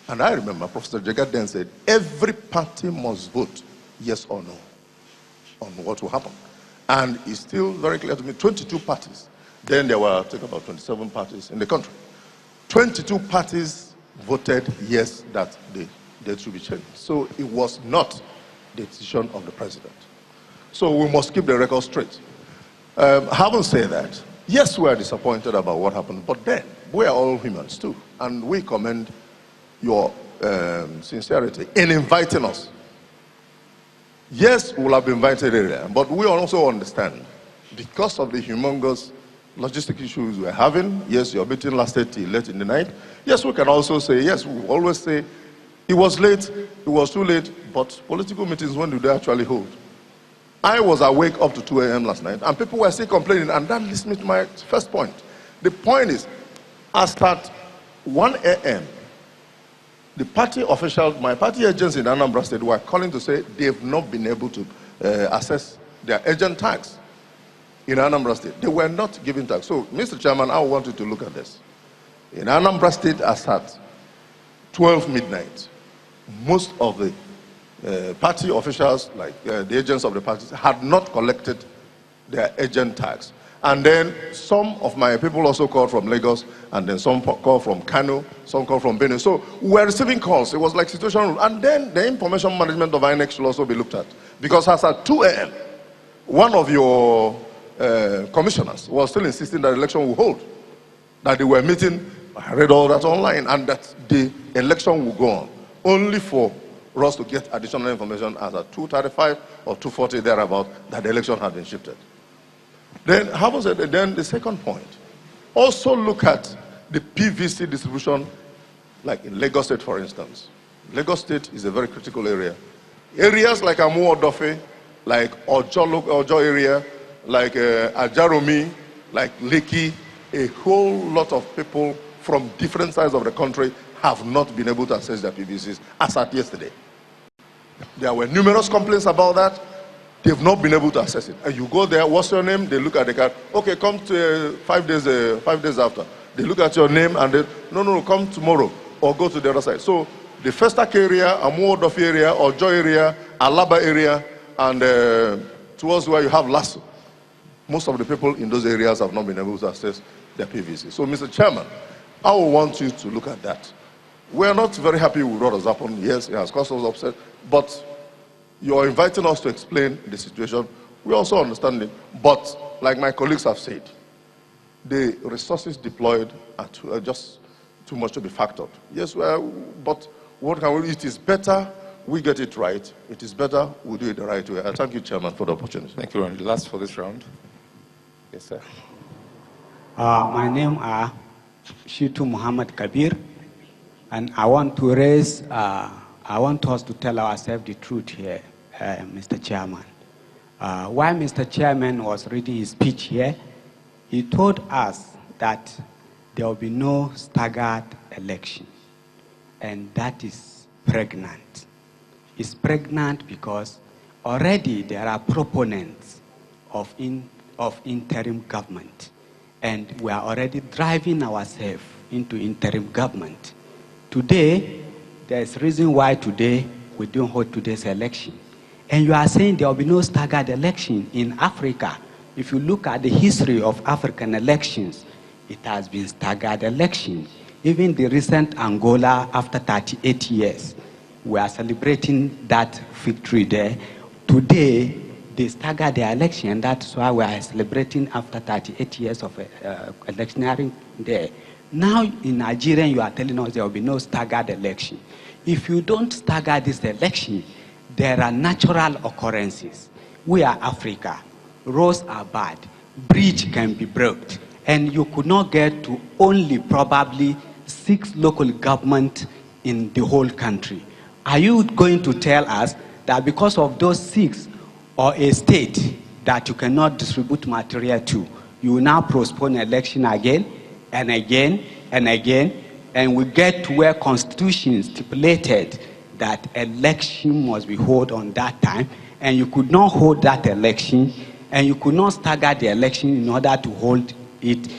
And I remember Professor Jagat then said, every party must vote yes or no on what will happen. And it's still very clear to me, 22 parties. Then there were, I think, about 27 parties in the country. 22 parties voted yes that the date should be changed. So it was not the decision of the president. So we must keep the record straight. Having said that, yes, we are disappointed about what happened, but then we are all humans too. And we commend your sincerity in inviting us. Yes, we will have been invited earlier, but we also understand, because of the humongous logistic issues we're having, yes, your meeting lasted till late in the night. Yes, we can also say, yes, we always say, it was late, it was too late, but political meetings, when do they actually hold? I was awake up to 2 a.m. last night, and people were still complaining, and that leads me to my first point. The point is, as at 1 a.m., the party officials, my party agents in Anambra State were calling to say they've not been able to access their agent tags in Anambra State. They were not giving tags. So, Mr. Chairman, I want you to look at this. In Anambra State, as at 12 midnight, most of the party officials, like the agents of the parties, had not collected their agent tags. And then some of my people also called from Lagos, and then some called from Kano, some called from Benin. So we were receiving calls. It was like situational. And then the information management of INEC should also be looked at. Because as at 2 a.m., one of your commissioners was still insisting that the election will hold. That they were meeting, I read all that online, and that the election will go on. Only for us to get additional information as at 2:35 or 2:40 thereabout that the election had been shifted. Then, then the second point, also look at the PVC distribution, like in Lagos State, for instance. Lagos State is a very critical area. Areas like Amu Odofe, like Ojo area, like Ajaromi, like Lekki, a whole lot of people from different sides of the country have not been able to access their PVCs as at yesterday. There were numerous complaints about that. They've not been able to access it. And you go there, what's your name? They look at the card. Okay, come to 5 days after. They look at your name and they, no, come tomorrow or go to the other side. So the Festac area, Amu Odofe area, Ojo area, Alaba area, and towards where you have Lasso. Most of the people in those areas have not been able to access their PVC. So, Mr. Chairman, I will want you to look at that. We are not very happy with what has happened. Yes, it has caused us upset, but you're inviting us to explain the situation. We also understand it, but like my colleagues have said, the resources deployed are just too much to be factored. Yes, but what can we? It is better we get it right. It is better we do it the right way. I thank you, Chairman, for the opportunity. Thank you, and last for this round. Yes, sir. My name is Shitu Muhammad Kabir, and I want to raise. I want us to tell ourselves the truth here, Mr. Chairman. While Mr. Chairman was reading his speech here, he told us that there will be no staggered election, and that is pregnant. It's pregnant because already there are proponents of interim government, and we are already driving ourselves into interim government. Today, there's reason why today we don't hold today's election. And you are saying there will be no staggered election in Africa. If you look at the history of African elections, it has been staggered election. Even the recent Angola, after 38 years, we are celebrating that victory there. Today, they staggered their election, and that's why we are celebrating after 38 years of electioneering there. Now in Nigeria, you are telling us there will be no staggered election. If you don't stagger this election, there are natural occurrences. We are Africa. Roads are bad. Bridge can be broken. And you could not get to only probably 6 local governments in the whole country. Are you going to tell us that because of those 6 or a state that you cannot distribute material to, you will now postpone election again and again and again, and we get to where Constitution stipulated that election must be held on that time, and you could not hold that election, and you could not stagger the election in order to hold it.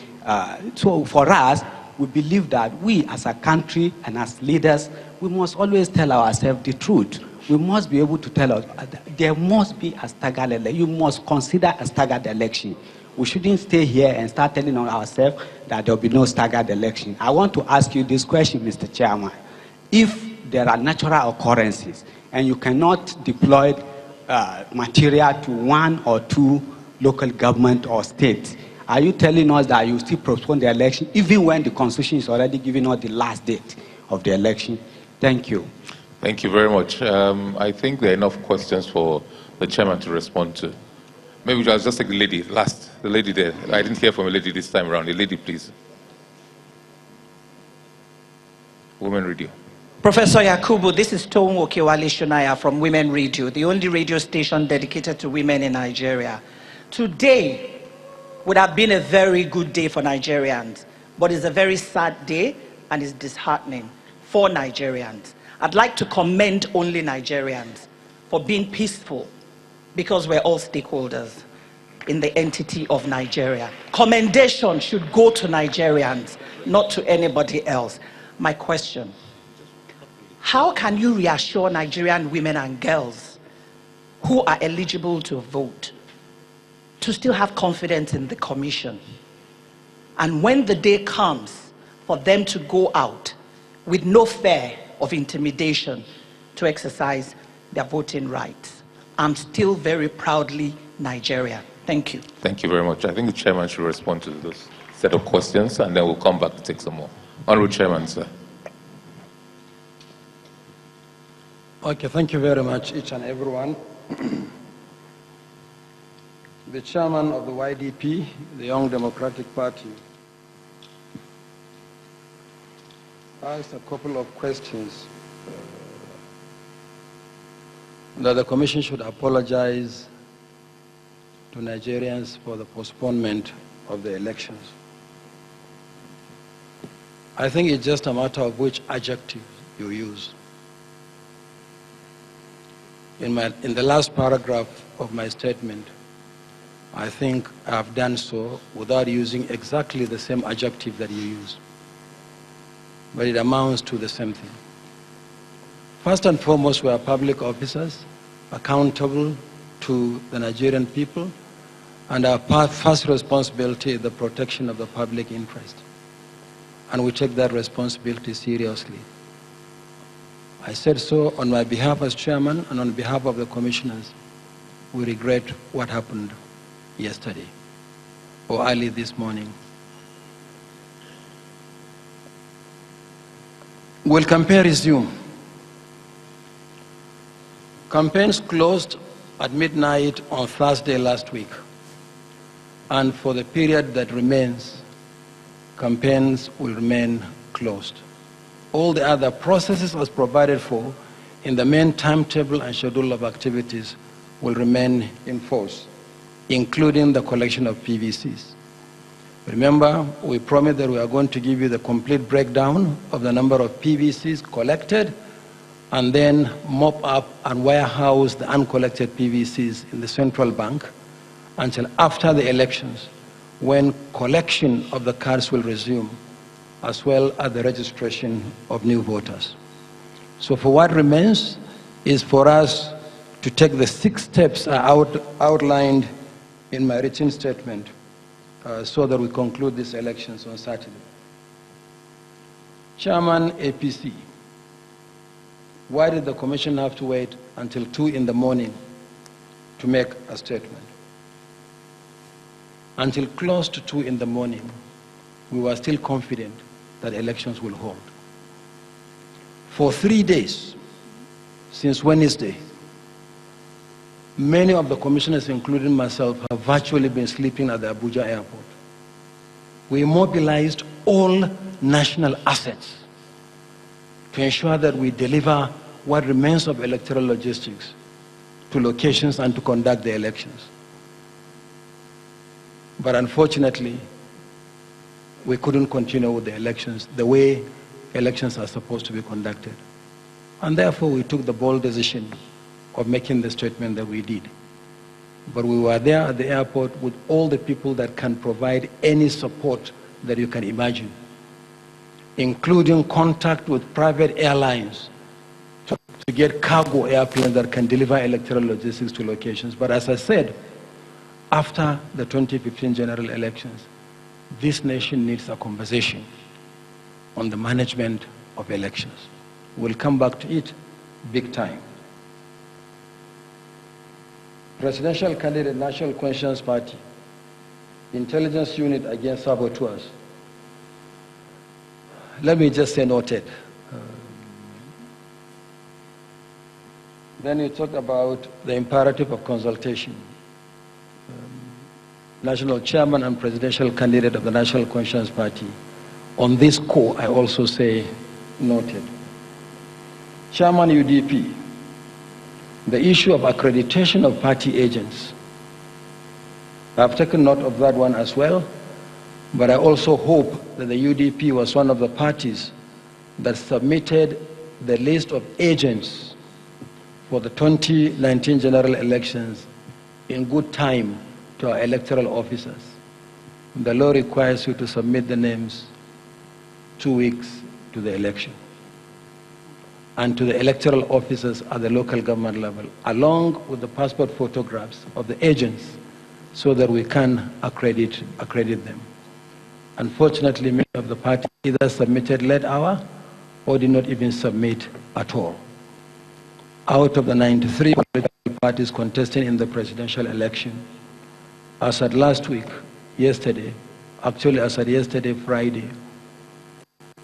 So for us, we believe that we as a country and as leaders, we must always tell ourselves the truth. We must be able to tell us there must be a staggered election. You must consider a staggered election. We shouldn't stay here and start telling ourselves that there will be no staggered election. I want to ask you this question, Mr. Chairman. If there are natural occurrences and you cannot deploy material to 1 or 2 local government or states, are you telling us that you still postpone the election even when the Constitution is already giving us the last date of the election? Thank you. Thank you very much. I think there are enough questions for the chairman to respond to. Maybe I'll just take the lady last. The lady there. I didn't hear from a lady this time around. The lady, please. Women Radio. Professor Yakubu, this is Tomo Kewale Shunaya from Women Radio, the only radio station dedicated to women in Nigeria. Today would have been a very good day for Nigerians, but it's a very sad day and it's disheartening for Nigerians. I'd like to commend only Nigerians for being peaceful, because we're all stakeholders in the entity of Nigeria. Commendation should go to Nigerians, not to anybody else. My question: how can you reassure Nigerian women and girls who are eligible to vote to still have confidence in the commission? And when the day comes for them to go out with no fear of intimidation to exercise their voting rights, I'm still very proudly Nigerian. Thank you. Thank you very much. I think the chairman should respond to this set of questions, and then we'll come back to take some more. Honorable Chairman, sir. Okay, thank you very much, each and everyone. The chairman of the YDP, the Young Democratic Party, asked a couple of questions. That the Commission should apologize to Nigerians for the postponement of the elections. I think it's just a matter of which adjective you use. In the last paragraph of my statement, I think I've done so without using exactly the same adjective that you use. But it amounts to the same thing. First and foremost, we are public officers, accountable to the Nigerian people, and our first responsibility is the protection of the public interest. And we take that responsibility seriously. I said so on my behalf as chairman and on behalf of the commissioners. We regret what happened yesterday or early this morning. Will campaign resume? Campaigns closed at midnight on Thursday last week. And for the period that remains, campaigns will remain closed. All the other processes as provided for in the main timetable and schedule of activities will remain in force, including the collection of PVCs. Remember, we promised that we are going to give you the complete breakdown of the number of PVCs collected and then mop up and warehouse the uncollected PVCs in the central bank until after the elections, when collection of the cards will resume, as well as the registration of new voters. So for what remains is for us to take the 6 steps outlined in my written statement so that we conclude these elections on Saturday. Chairman APC, why did the commission have to wait until 2 in the morning to make a statement? Until close to 2 in the morning, we were still confident that elections will hold. For 3 days, since Wednesday, many of the commissioners, including myself, have virtually been sleeping at the Abuja airport. We mobilized all national assets to ensure that we deliver what remains of electoral logistics to locations and to conduct the elections. But unfortunately, we couldn't continue with the elections the way elections are supposed to be conducted. And therefore, we took the bold decision of making the statement that we did. But we were there at the airport with all the people that can provide any support that you can imagine, including contact with private airlines to get cargo airplanes that can deliver electoral logistics to locations. But as I said, after the 2015 general elections, this nation needs a conversation on the management of elections. We'll come back to it big time. Presidential candidate, National Conscience Party, intelligence unit against saboteurs. Let me just say noted. Then you talk about the imperative of consultation. National chairman and presidential candidate of the National Conscience Party. On this core, I also say noted. Chairman UDP, the issue of accreditation of party agents. I've taken note of that one as well, but I also hope that the UDP was one of the parties that submitted the list of agents for the 2019 general elections in good time to our electoral officers. The law requires you to submit the names 2 weeks to the election, and to the electoral officers at the local government level, along with the passport photographs of the agents, so that we can accredit them. Unfortunately, many of the parties either submitted late hour or did not even submit at all. Out of the 93 political parties contesting in the presidential election, as at last week, yesterday, actually as at yesterday, Friday,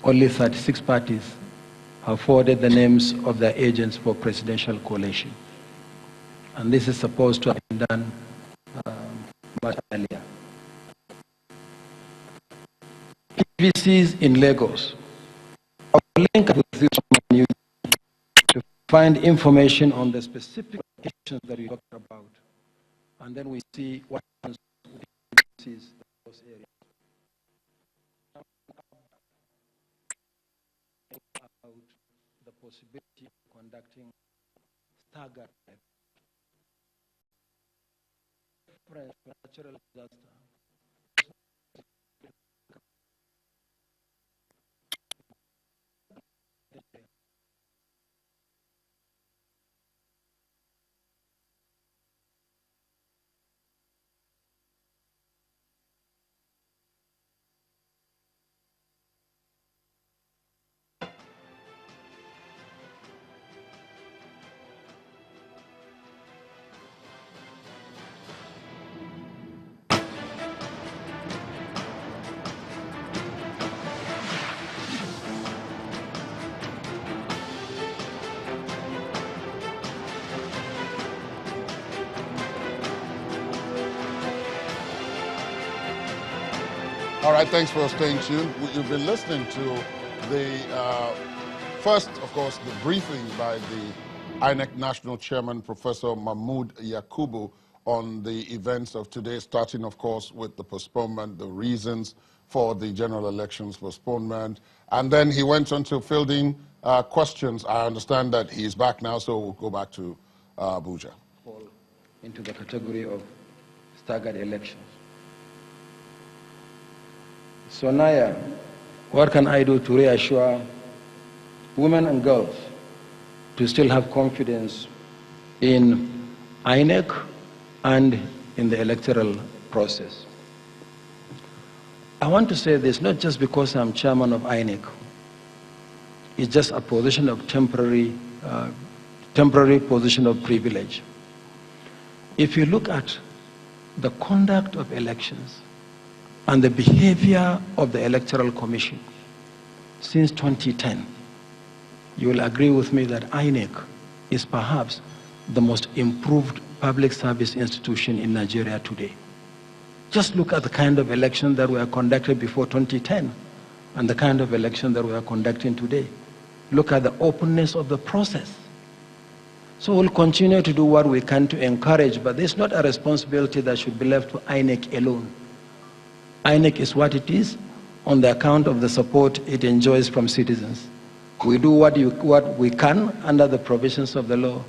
only 36 parties have forwarded the names of their agents for presidential collation. And this is supposed to have been done much earlier. PVCs in Lagos. I will link up with this one to find information on the specific locations that you talked about. And then we see what happens with PVCs in those areas. About the possibility of conducting staggered natural disaster. All right, thanks for staying tuned. You've been listening to the first, of course, the briefing by the INEC National Chairman, Professor Mahmood Yakubu, on the events of today, starting, of course, with the postponement, the reasons for the general elections postponement. And then he went on to fielding questions. I understand that he's back now, so we'll go back to Abuja. Fall into the category of staggered elections. So Naya, what can I do to reassure women and girls to still have confidence in INEC and in the electoral process? I want to say this not just because I'm chairman of INEC. It's just a position of temporary position of privilege. If you look at the conduct of elections and the behavior of the Electoral Commission since 2010, you will agree with me that INEC is perhaps the most improved public service institution in Nigeria today. Just look at the kind of election that were conducted before 2010 and the kind of election that we are conducting today. Look at the openness of the process. So we'll continue to do what we can to encourage, but it's not a responsibility that should be left to INEC alone. INEC is what it is on the account of the support it enjoys from citizens. We do what we can under the provisions of the law,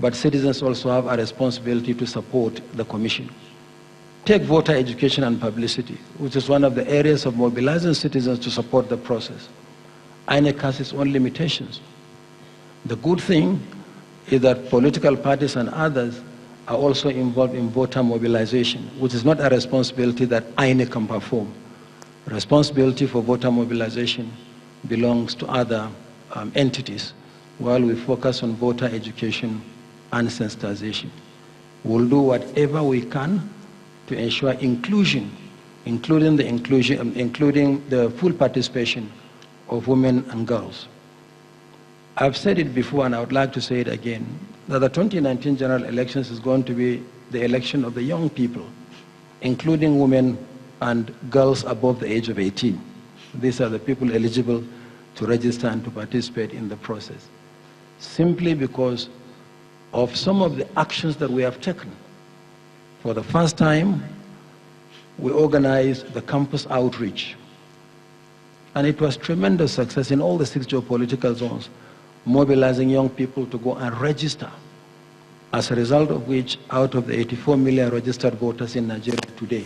but citizens also have a responsibility to support the Commission. Take voter education and publicity, which is one of the areas of mobilizing citizens to support the process. INEC has its own limitations. The good thing is that political parties and others are also involved in voter mobilization, which is not a responsibility that INEC can perform. Responsibility for voter mobilization belongs to other entities, while we focus on voter education and sensitization. We'll do whatever we can to ensure inclusion, including the full participation of women and girls. I've said it before, and I would like to say it again, that the 2019 general elections is going to be the election of the young people, including women and girls above the age of 18. These are the people eligible to register and to participate in the process, simply because of some of the actions that we have taken. For the first time, we organized the campus outreach, and it was tremendous success in all the 6 geopolitical zones, mobilizing young people to go and register, as a result of which, out of the 84 million registered voters in Nigeria today,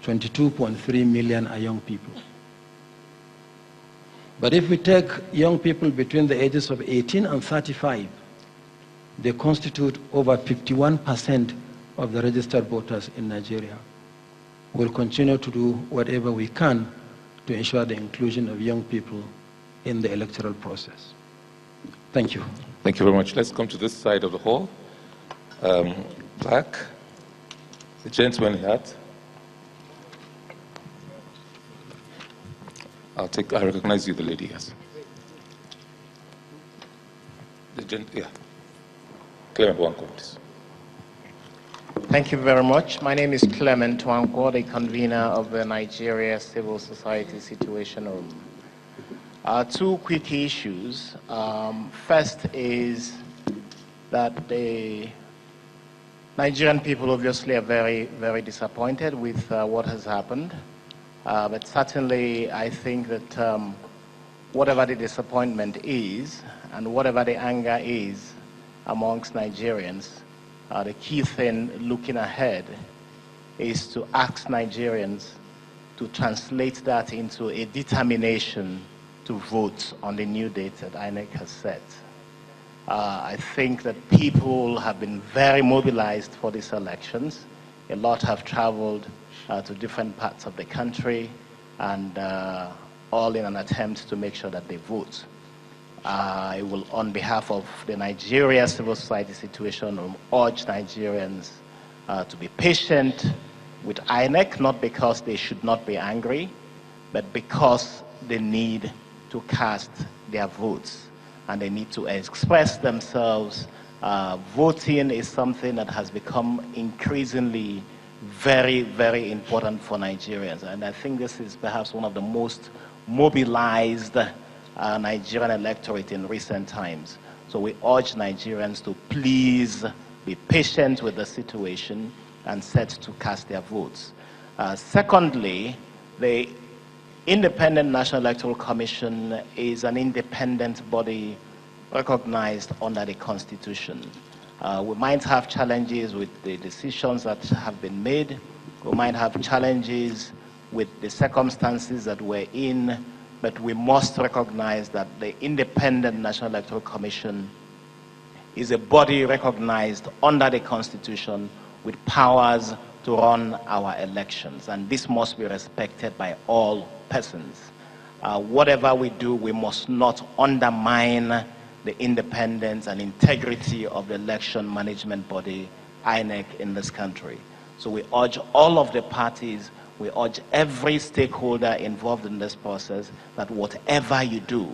22.3 million are young people. But if we take young people between the ages of 18 and 35, they constitute over 51% of the registered voters in Nigeria. We'll continue to do whatever we can to ensure the inclusion of young people in the electoral process. Thank you. Thank you very much. Let's come to this side of the hall. Back. The gentleman in hat. I recognize you, the lady, yes. Yeah. Clement Wanko, please. Thank you very much. My name is Clement Wanko, the convener of the Nigeria Civil Society Situation Room. 2 quick issues. First is that the Nigerian people obviously are very, very disappointed with what has happened. But certainly I think that whatever the disappointment is and whatever the anger is amongst Nigerians, the key thing looking ahead is to ask Nigerians to translate that into a determination to vote on the new date that INEC has set. I think that people have been very mobilized for these elections. A lot have traveled to different parts of the country, and all in an attempt to make sure that they vote. I will, on behalf of the Nigeria Civil Society Situation Room, urge Nigerians to be patient with INEC, not because they should not be angry, but because they need to cast their votes and they need to express themselves. Voting is something that has become increasingly very, very important for Nigerians, and I think this is perhaps one of the most mobilized Nigerian electorate in recent times. So we urge Nigerians to please be patient with the situation and set to cast their votes. Secondly, the Independent National Electoral Commission is an independent body recognized under the Constitution. We might have challenges with the decisions that have been made. We might have challenges with the circumstances that we're in, but we must recognize that the Independent National Electoral Commission is a body recognized under the Constitution with powers to run our elections, and this must be respected by all persons. Whatever we do, we must not undermine the independence and integrity of the election management body, INEC, in this country. So we urge all of the parties, we urge every stakeholder involved in this process that whatever you do,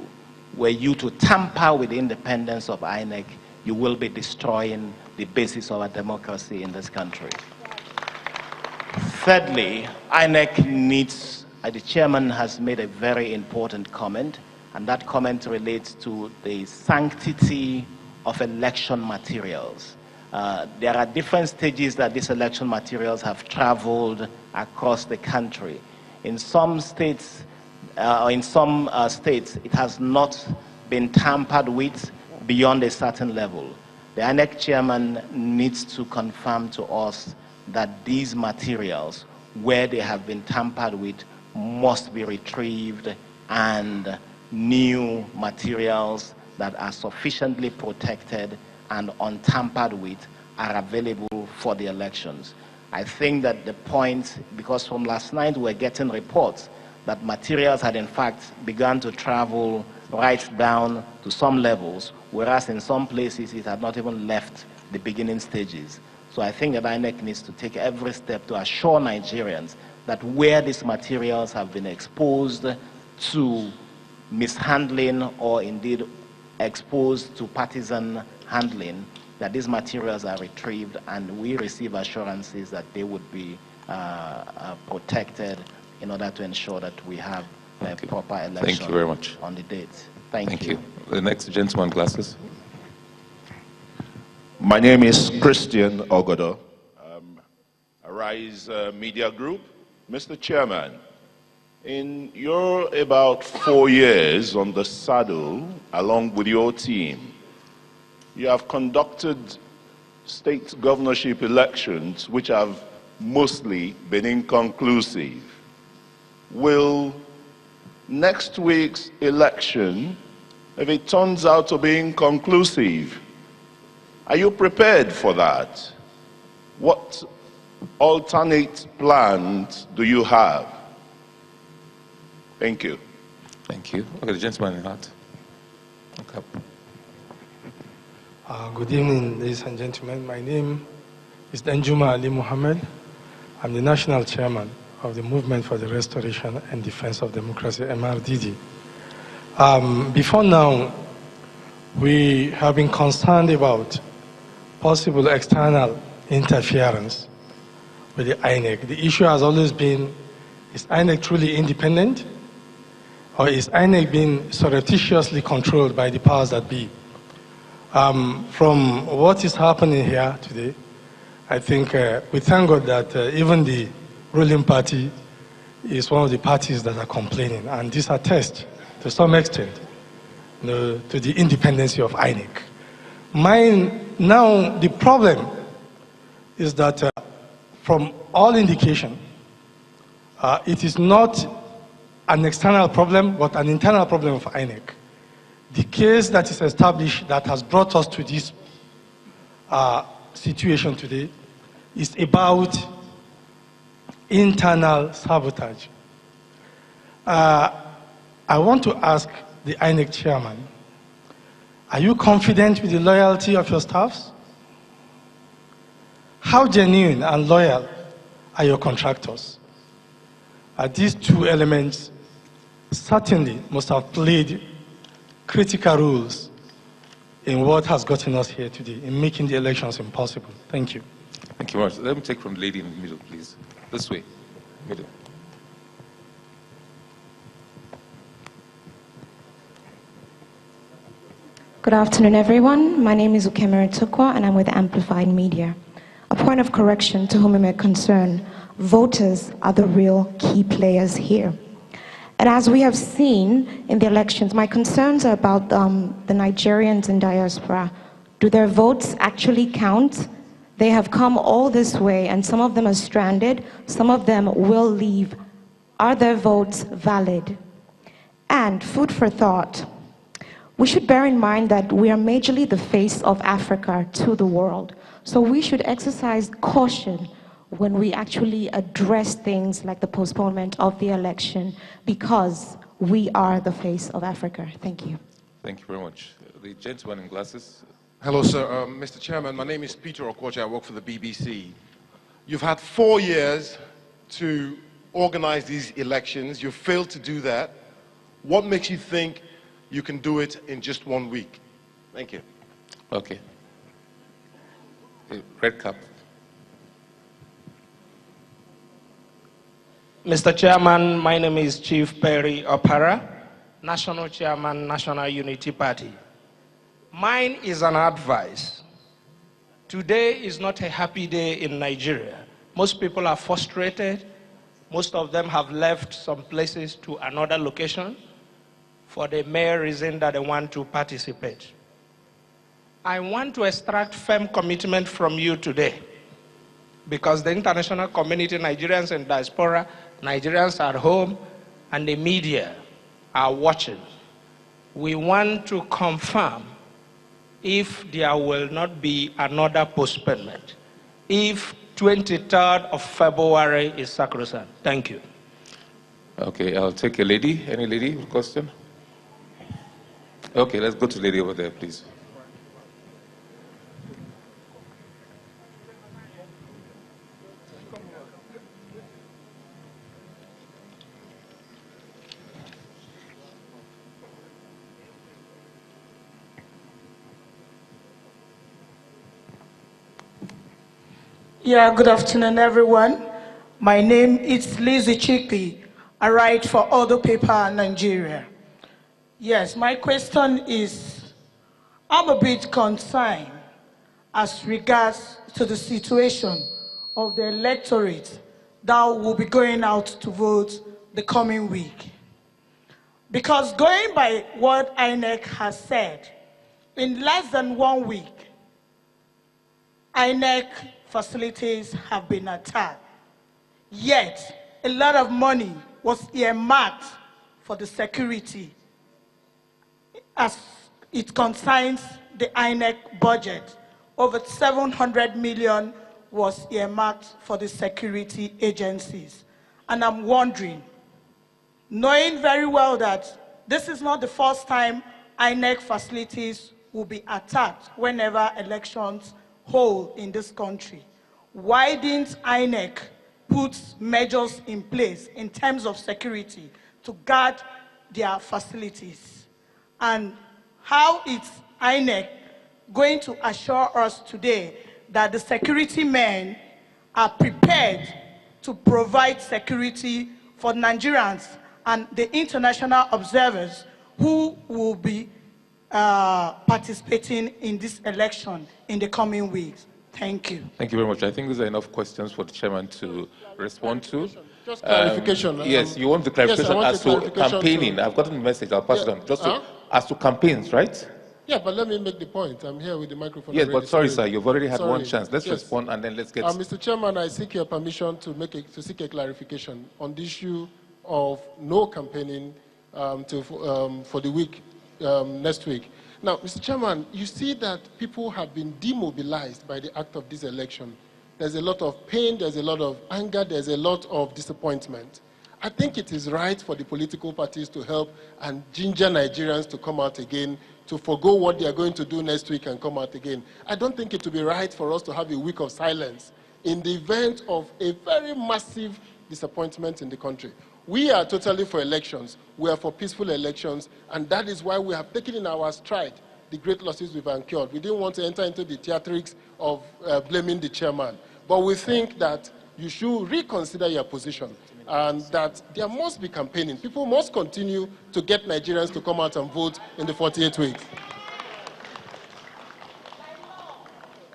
were you to tamper with the independence of INEC, you will be destroying the basis of our democracy in this country. Thirdly, INEC needs, the chairman has made a very important comment, and that comment relates to the sanctity of election materials. There are different stages that these election materials have traveled across the country. In some states, it has not been tampered with beyond a certain level. The INEC chairman needs to confirm to us that these materials, where they have been tampered with, must be retrieved, and new materials that are sufficiently protected and untampered with are available for the elections. I think that the point, because from last night we're getting reports that materials had in fact begun to travel right down to some levels, whereas in some places it had not even left the beginning stages. So I think that INEC needs to take every step to assure Nigerians that where these materials have been exposed to mishandling or indeed exposed to partisan handling, that these materials are retrieved and we receive assurances that they would be protected in order to ensure that we have a proper election. Thank you very much. On the date. Thank you. The next gentleman, glasses. My name is Christian Ogodo, Arise Media Group. Mr. Chairman, in your about 4 years on the saddle, along with your team, you have conducted state governorship elections which have mostly been inconclusive. Will next week's election, if it turns out to be inconclusive, are you prepared for that? What alternate plans do you have? Thank you. Thank you. Okay, the gentleman in that. Okay. Good evening, ladies and gentlemen. My name is Danjuma Ali Muhammad. I'm the national chairman of the Movement for the Restoration and Defense of Democracy, MRDD. Before now, we have been concerned about possible external interference with the INEC. The issue has always been, is INEC truly independent, or is INEC being surreptitiously controlled by the powers that be? From what is happening here today, I think we thank God that even the ruling party is one of the parties that are complaining, and this attests to some extent to the independency of INEC. Now, the problem is that from all indication, it is not an external problem, but an internal problem of INEC. The case that is established that has brought us to this situation today is about internal sabotage. I want to ask the INEC chairman, are you confident with the loyalty of your staffs? How genuine and loyal are your contractors? These two elements certainly must have played critical roles in what has gotten us here today, in making the elections impossible. Thank you. Thank you very much. Let me take from the lady in the middle, please. This way, middle. Good afternoon, everyone. My name is Ukemere Tukwa, and I'm with Amplified Media. A point of correction to whom it may concern, voters are the real key players here. And as we have seen in the elections, my concerns are about the Nigerians in diaspora. Do their votes actually count? They have come all this way, and some of them are stranded, some of them will leave. Are their votes valid? And food for thought. We should bear in mind that we are majorly the face of Africa to the world. So we should exercise caution when we actually address things like the postponement of the election, because we are the face of Africa. Thank you. Thank you very much. The gentleman in glasses. Hello, sir. Mr. Chairman, my name is Peter Okwocha. I work for the BBC. You've had 4 years to organize these elections. You've failed to do that. What makes you think you can do it in just 1 week? Thank you. Okay. Red cap. Mr. Chairman, my name is Chief Perry Opara, National Chairman, National Unity Party. Mine is an advice. Today is not a happy day in Nigeria. Most people are frustrated. Most of them have left some places to another location for the mere reason that they want to participate. I want to extract firm commitment from you today, because the international community, Nigerians in diaspora, Nigerians at home, and the media are watching. We want to confirm if there will not be another postponement, if 23rd of February is sacrosanct. Thank you. Okay, I'll take a lady. Any lady with a question? Okay, let's go to the lady over there, please. Yeah, good afternoon, everyone. My name is Lizzie Chikpi. I write for Other Paper Nigeria. Yes, my question is, I'm a bit concerned as regards to the situation of the electorate that will be going out to vote the coming week. Because going by what INEC has said, in less than 1 week, INEC facilities have been attacked. Yet, a lot of money was earmarked for the security as it concerns the INEC budget. Over 700 million was earmarked for the security agencies. And I'm wondering, knowing very well that this is not the first time INEC facilities will be attacked whenever elections hold in this country, why didn't INEC put measures in place in terms of security to guard their facilities? And how is INEC going to assure us today that the security men are prepared to provide security for Nigerians and the international observers who will be participating in this election in the coming weeks? Thank you. Thank you very much. I think these are enough questions for the chairman to respond to. Just clarification. Yes, you want the clarification yes, as to campaigning. I've gotten the message. I'll pass it on. Just as to campaigns, right? Yeah, but let me make the point. I'm here with the microphone. Yes, but sorry, sir. You've already had one chance. Let's respond and then let's get... Mr. Chairman, I seek your permission to seek a clarification on the issue of no campaigning for the week, next week. Now, Mr. Chairman, you see that people have been demobilized by the act of this election. There's a lot of pain, there's a lot of anger, there's a lot of disappointment. I think it is right for the political parties to help and ginger Nigerians to come out again, to forgo what they are going to do next week and come out again. I don't think it would be right for us to have a week of silence in the event of a very massive disappointment in the country. We are totally for elections. We are for peaceful elections, and that is why we have taken in our stride the great losses we've incurred. We didn't want to enter into the theatrics of blaming the chairman, but we think that you should reconsider your position and that there must be campaigning. People must continue to get Nigerians to come out and vote in the 48 weeks.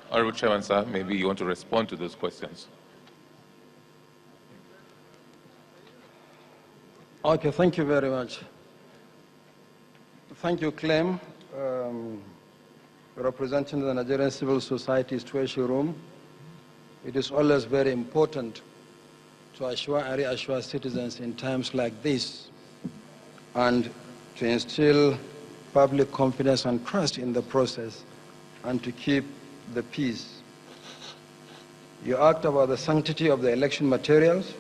Honorable Chairman, sir, maybe you want to respond to those questions. Okay, thank you very much. Thank you, Clem, representing the Nigerian Civil Society's Treasury Room. It is always very important to assure and reassure citizens in times like this and to instill public confidence and trust in the process and to keep the peace. You asked about the sanctity of the election materials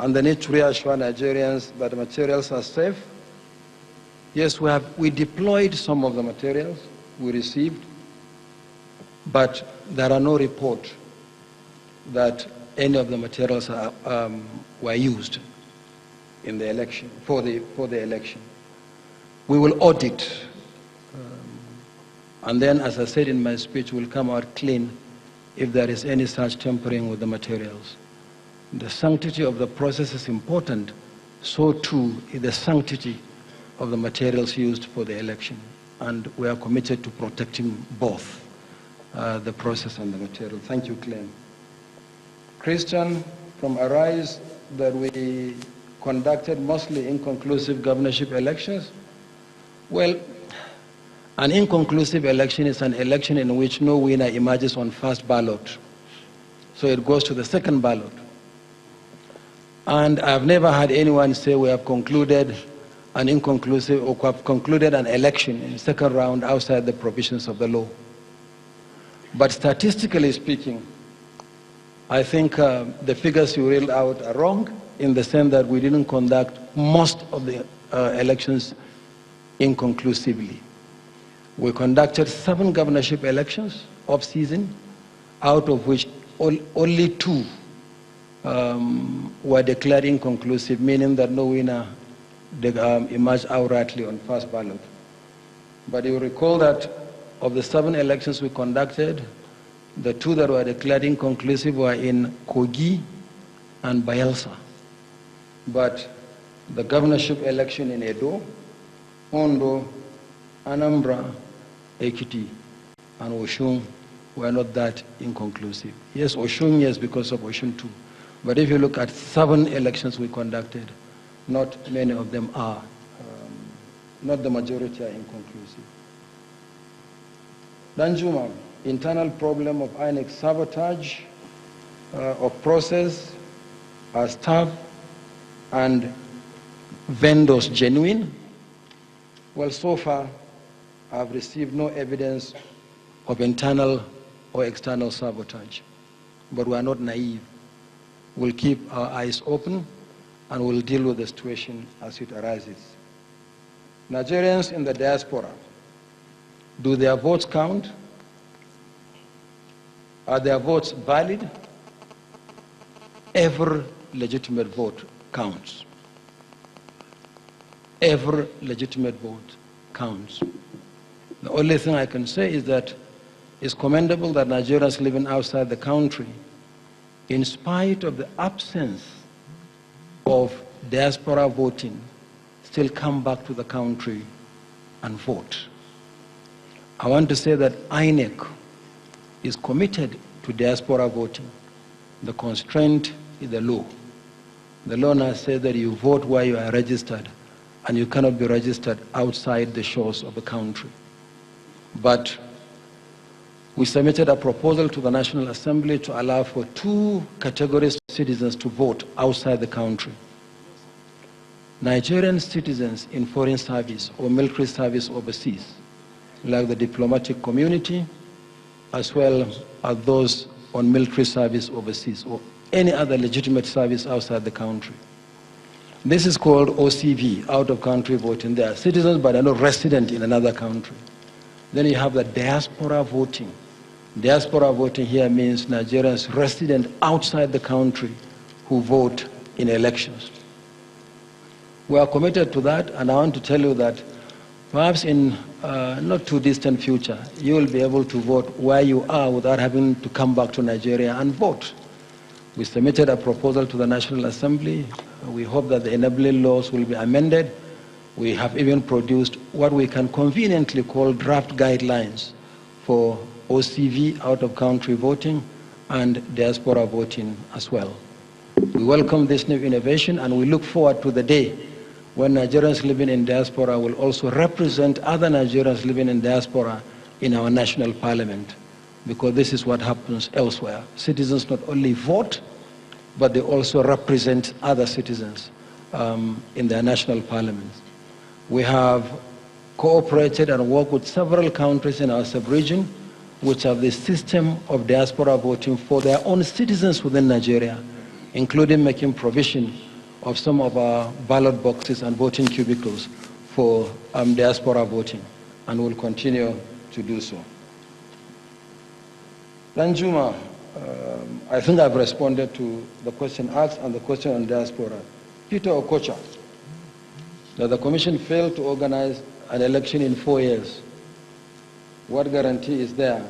and the need to reassure Nigerians that the materials are safe. Yes, we deployed some of the materials we received, but there are no reports that any of the materials were used in the election, for the election. We will audit, and then, as I said in my speech, we'll come out clean if there is any such tampering with the materials. The sanctity of the process is important, so too is the sanctity of the materials used for the election. and we are committed to protecting both the process and the material. Thank you, Clem. Christian, from Arise, that we conducted mostly inconclusive governorship elections. Well, an inconclusive election is an election in which no winner emerges on first ballot. So it goes to the second ballot. And I've never had anyone say we have concluded an inconclusive or have concluded an election in the second round outside the provisions of the law. But statistically speaking, I think the figures you read out are wrong in the sense that we didn't conduct most of the elections inconclusively. We conducted 7 governorship elections off-season, out of which only 2 were declared inconclusive, meaning that no winner emerged outrightly on first ballot. But you recall that of the 7 elections we conducted, the 2 that were declared inconclusive were in Kogi and Bayelsa. But the governorship election in Edo, Ondo, Anambra, Ekiti, and Oshun were not that inconclusive. Yes, Oshun, yes, because of Oshun 2. But if you look at 7 elections we conducted, not many of them are, not the majority are inconclusive. Danjuma, internal problem of INEC sabotage of process, are staff and vendors genuine? Well, so far, I've received no evidence of internal or external sabotage. But we are not naive. We'll keep our eyes open and we'll deal with the situation as it arises. Nigerians in the diaspora, do their votes count? Are their votes valid? Every legitimate vote counts. Every legitimate vote counts. The only thing I can say is that it's commendable that Nigerians living outside the country, in spite of the absence of diaspora voting, still come back to the country and vote. I want to say that INEC is committed to diaspora voting. The constraint is the law. The law now says that you vote where you are registered, and you cannot be registered outside the shores of the country. But we submitted a proposal to the National Assembly to allow for 2 categories of citizens to vote outside the country. Nigerian citizens in foreign service or military service overseas, like the diplomatic community, as well as those on military service overseas or any other legitimate service outside the country. This is called OCV, out-of-country voting. They are citizens but are not resident in another country. Then you have the diaspora voting. Diaspora voting here means Nigerians resident outside the country who vote in elections. We are committed to that, and I want to tell you that perhaps in not too distant future, you will be able to vote where you are without having to come back to Nigeria and vote. We submitted a proposal to the National Assembly. We hope that the enabling laws will be amended. We have even produced what we can conveniently call draft guidelines for OCV, out-of-country voting, and diaspora voting as well. We welcome this new innovation, and we look forward to the day when Nigerians living in diaspora will also represent other Nigerians living in diaspora in our national parliament, because this is what happens elsewhere. Citizens not only vote, but they also represent other citizens in their national parliaments. We have cooperated and worked with several countries in our sub-region which have the system of diaspora voting for their own citizens within Nigeria, including making provision of some of our ballot boxes and voting cubicles for diaspora voting, and will continue to do so. Danjuma, I think I've responded to the question asked and the question on diaspora. Peter Okocha, that the Commission failed to organize an election in 4 years. What guarantee is there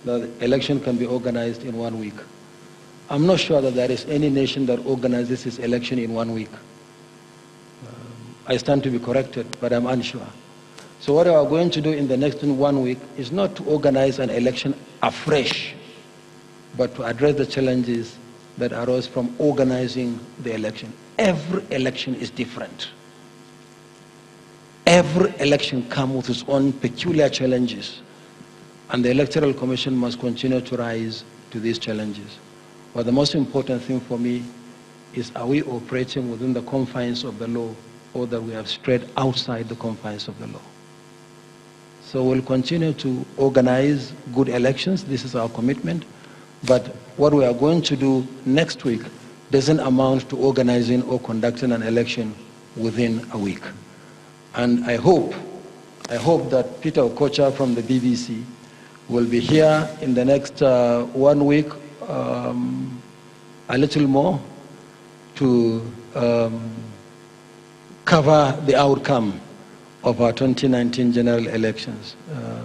that the election can be organized in 1 week? I'm not sure that there is any nation that organizes its election in 1 week. I stand to be corrected, but I'm unsure. So what we are going to do in the next 1 week is not to organize an election afresh, but to address the challenges that arose from organizing the election. Every election is different. Every election comes with its own peculiar challenges, and the Electoral Commission must continue to rise to these challenges. But the most important thing for me is, are we operating within the confines of the law, or that we have strayed outside the confines of the law? So we'll continue to organize good elections. This is our commitment. But what we are going to do next week doesn't amount to organizing or conducting an election within a week. And I hope that Peter Okocha from the BBC will be here in the next 1 week, a little more, to cover the outcome of our 2019 general elections.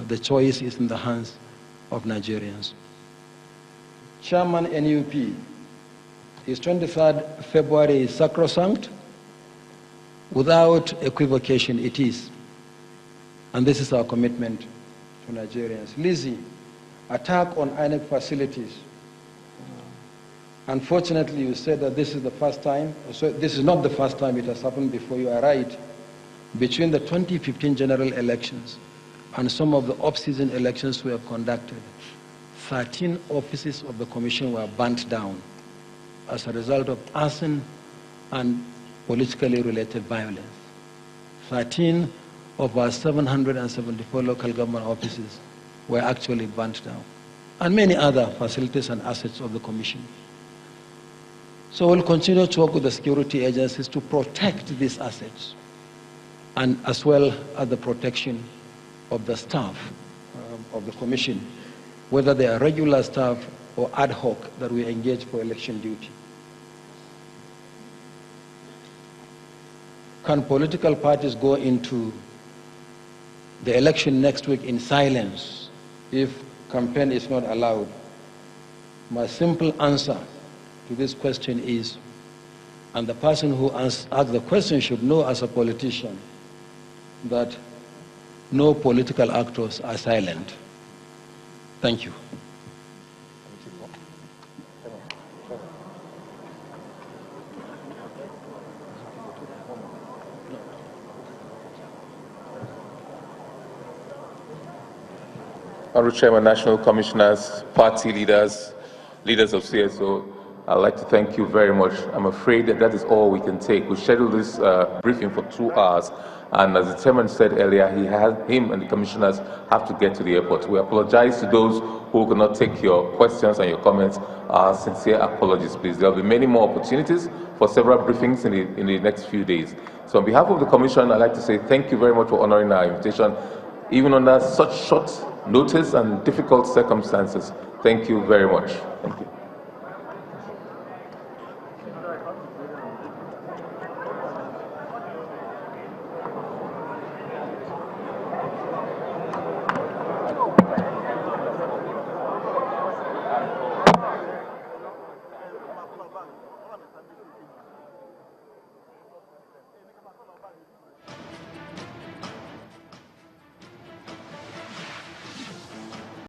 The choice is in the hands of Nigerians. Chairman NUP, his 23rd February is sacrosanct. Without equivocation, it is. And this is our commitment to Nigerians. Lizzie, attack on INEC facilities. Unfortunately, you said that this is the first time. So this is not the first time, it has happened before. You are right. Between the 2015 general elections and some of the off-season elections we have conducted, 13 offices of the Commission were burnt down as a result of arson and politically related violence. 13 of our 774 local government offices were actually burnt down, and many other facilities and assets of the Commission. So we'll continue to work with the security agencies to protect these assets, and as well as the protection of the staff of the Commission, whether they are regular staff or ad hoc that we engage for election duty. Can political parties go into the election next week in silence if campaign is not allowed? My simple answer to this question is, and the person who asked the question should know as a politician, that no political actors are silent. Thank you. Honorable Chairman, National Commissioners, party leaders, leaders of CSO, I'd like to thank you very much. I'm afraid that that is all we can take. We scheduled this briefing for 2 hours, and as the chairman said earlier, him and the commissioners have to get to the airport. We apologize to those who could not take your questions and your comments. Our sincere apologies, please. There will be many more opportunities for several briefings in the next few days. So on behalf of the Commission, I'd like to say thank you very much for honoring our invitation, even under such short notice and difficult circumstances. Thank you very much. Thank you.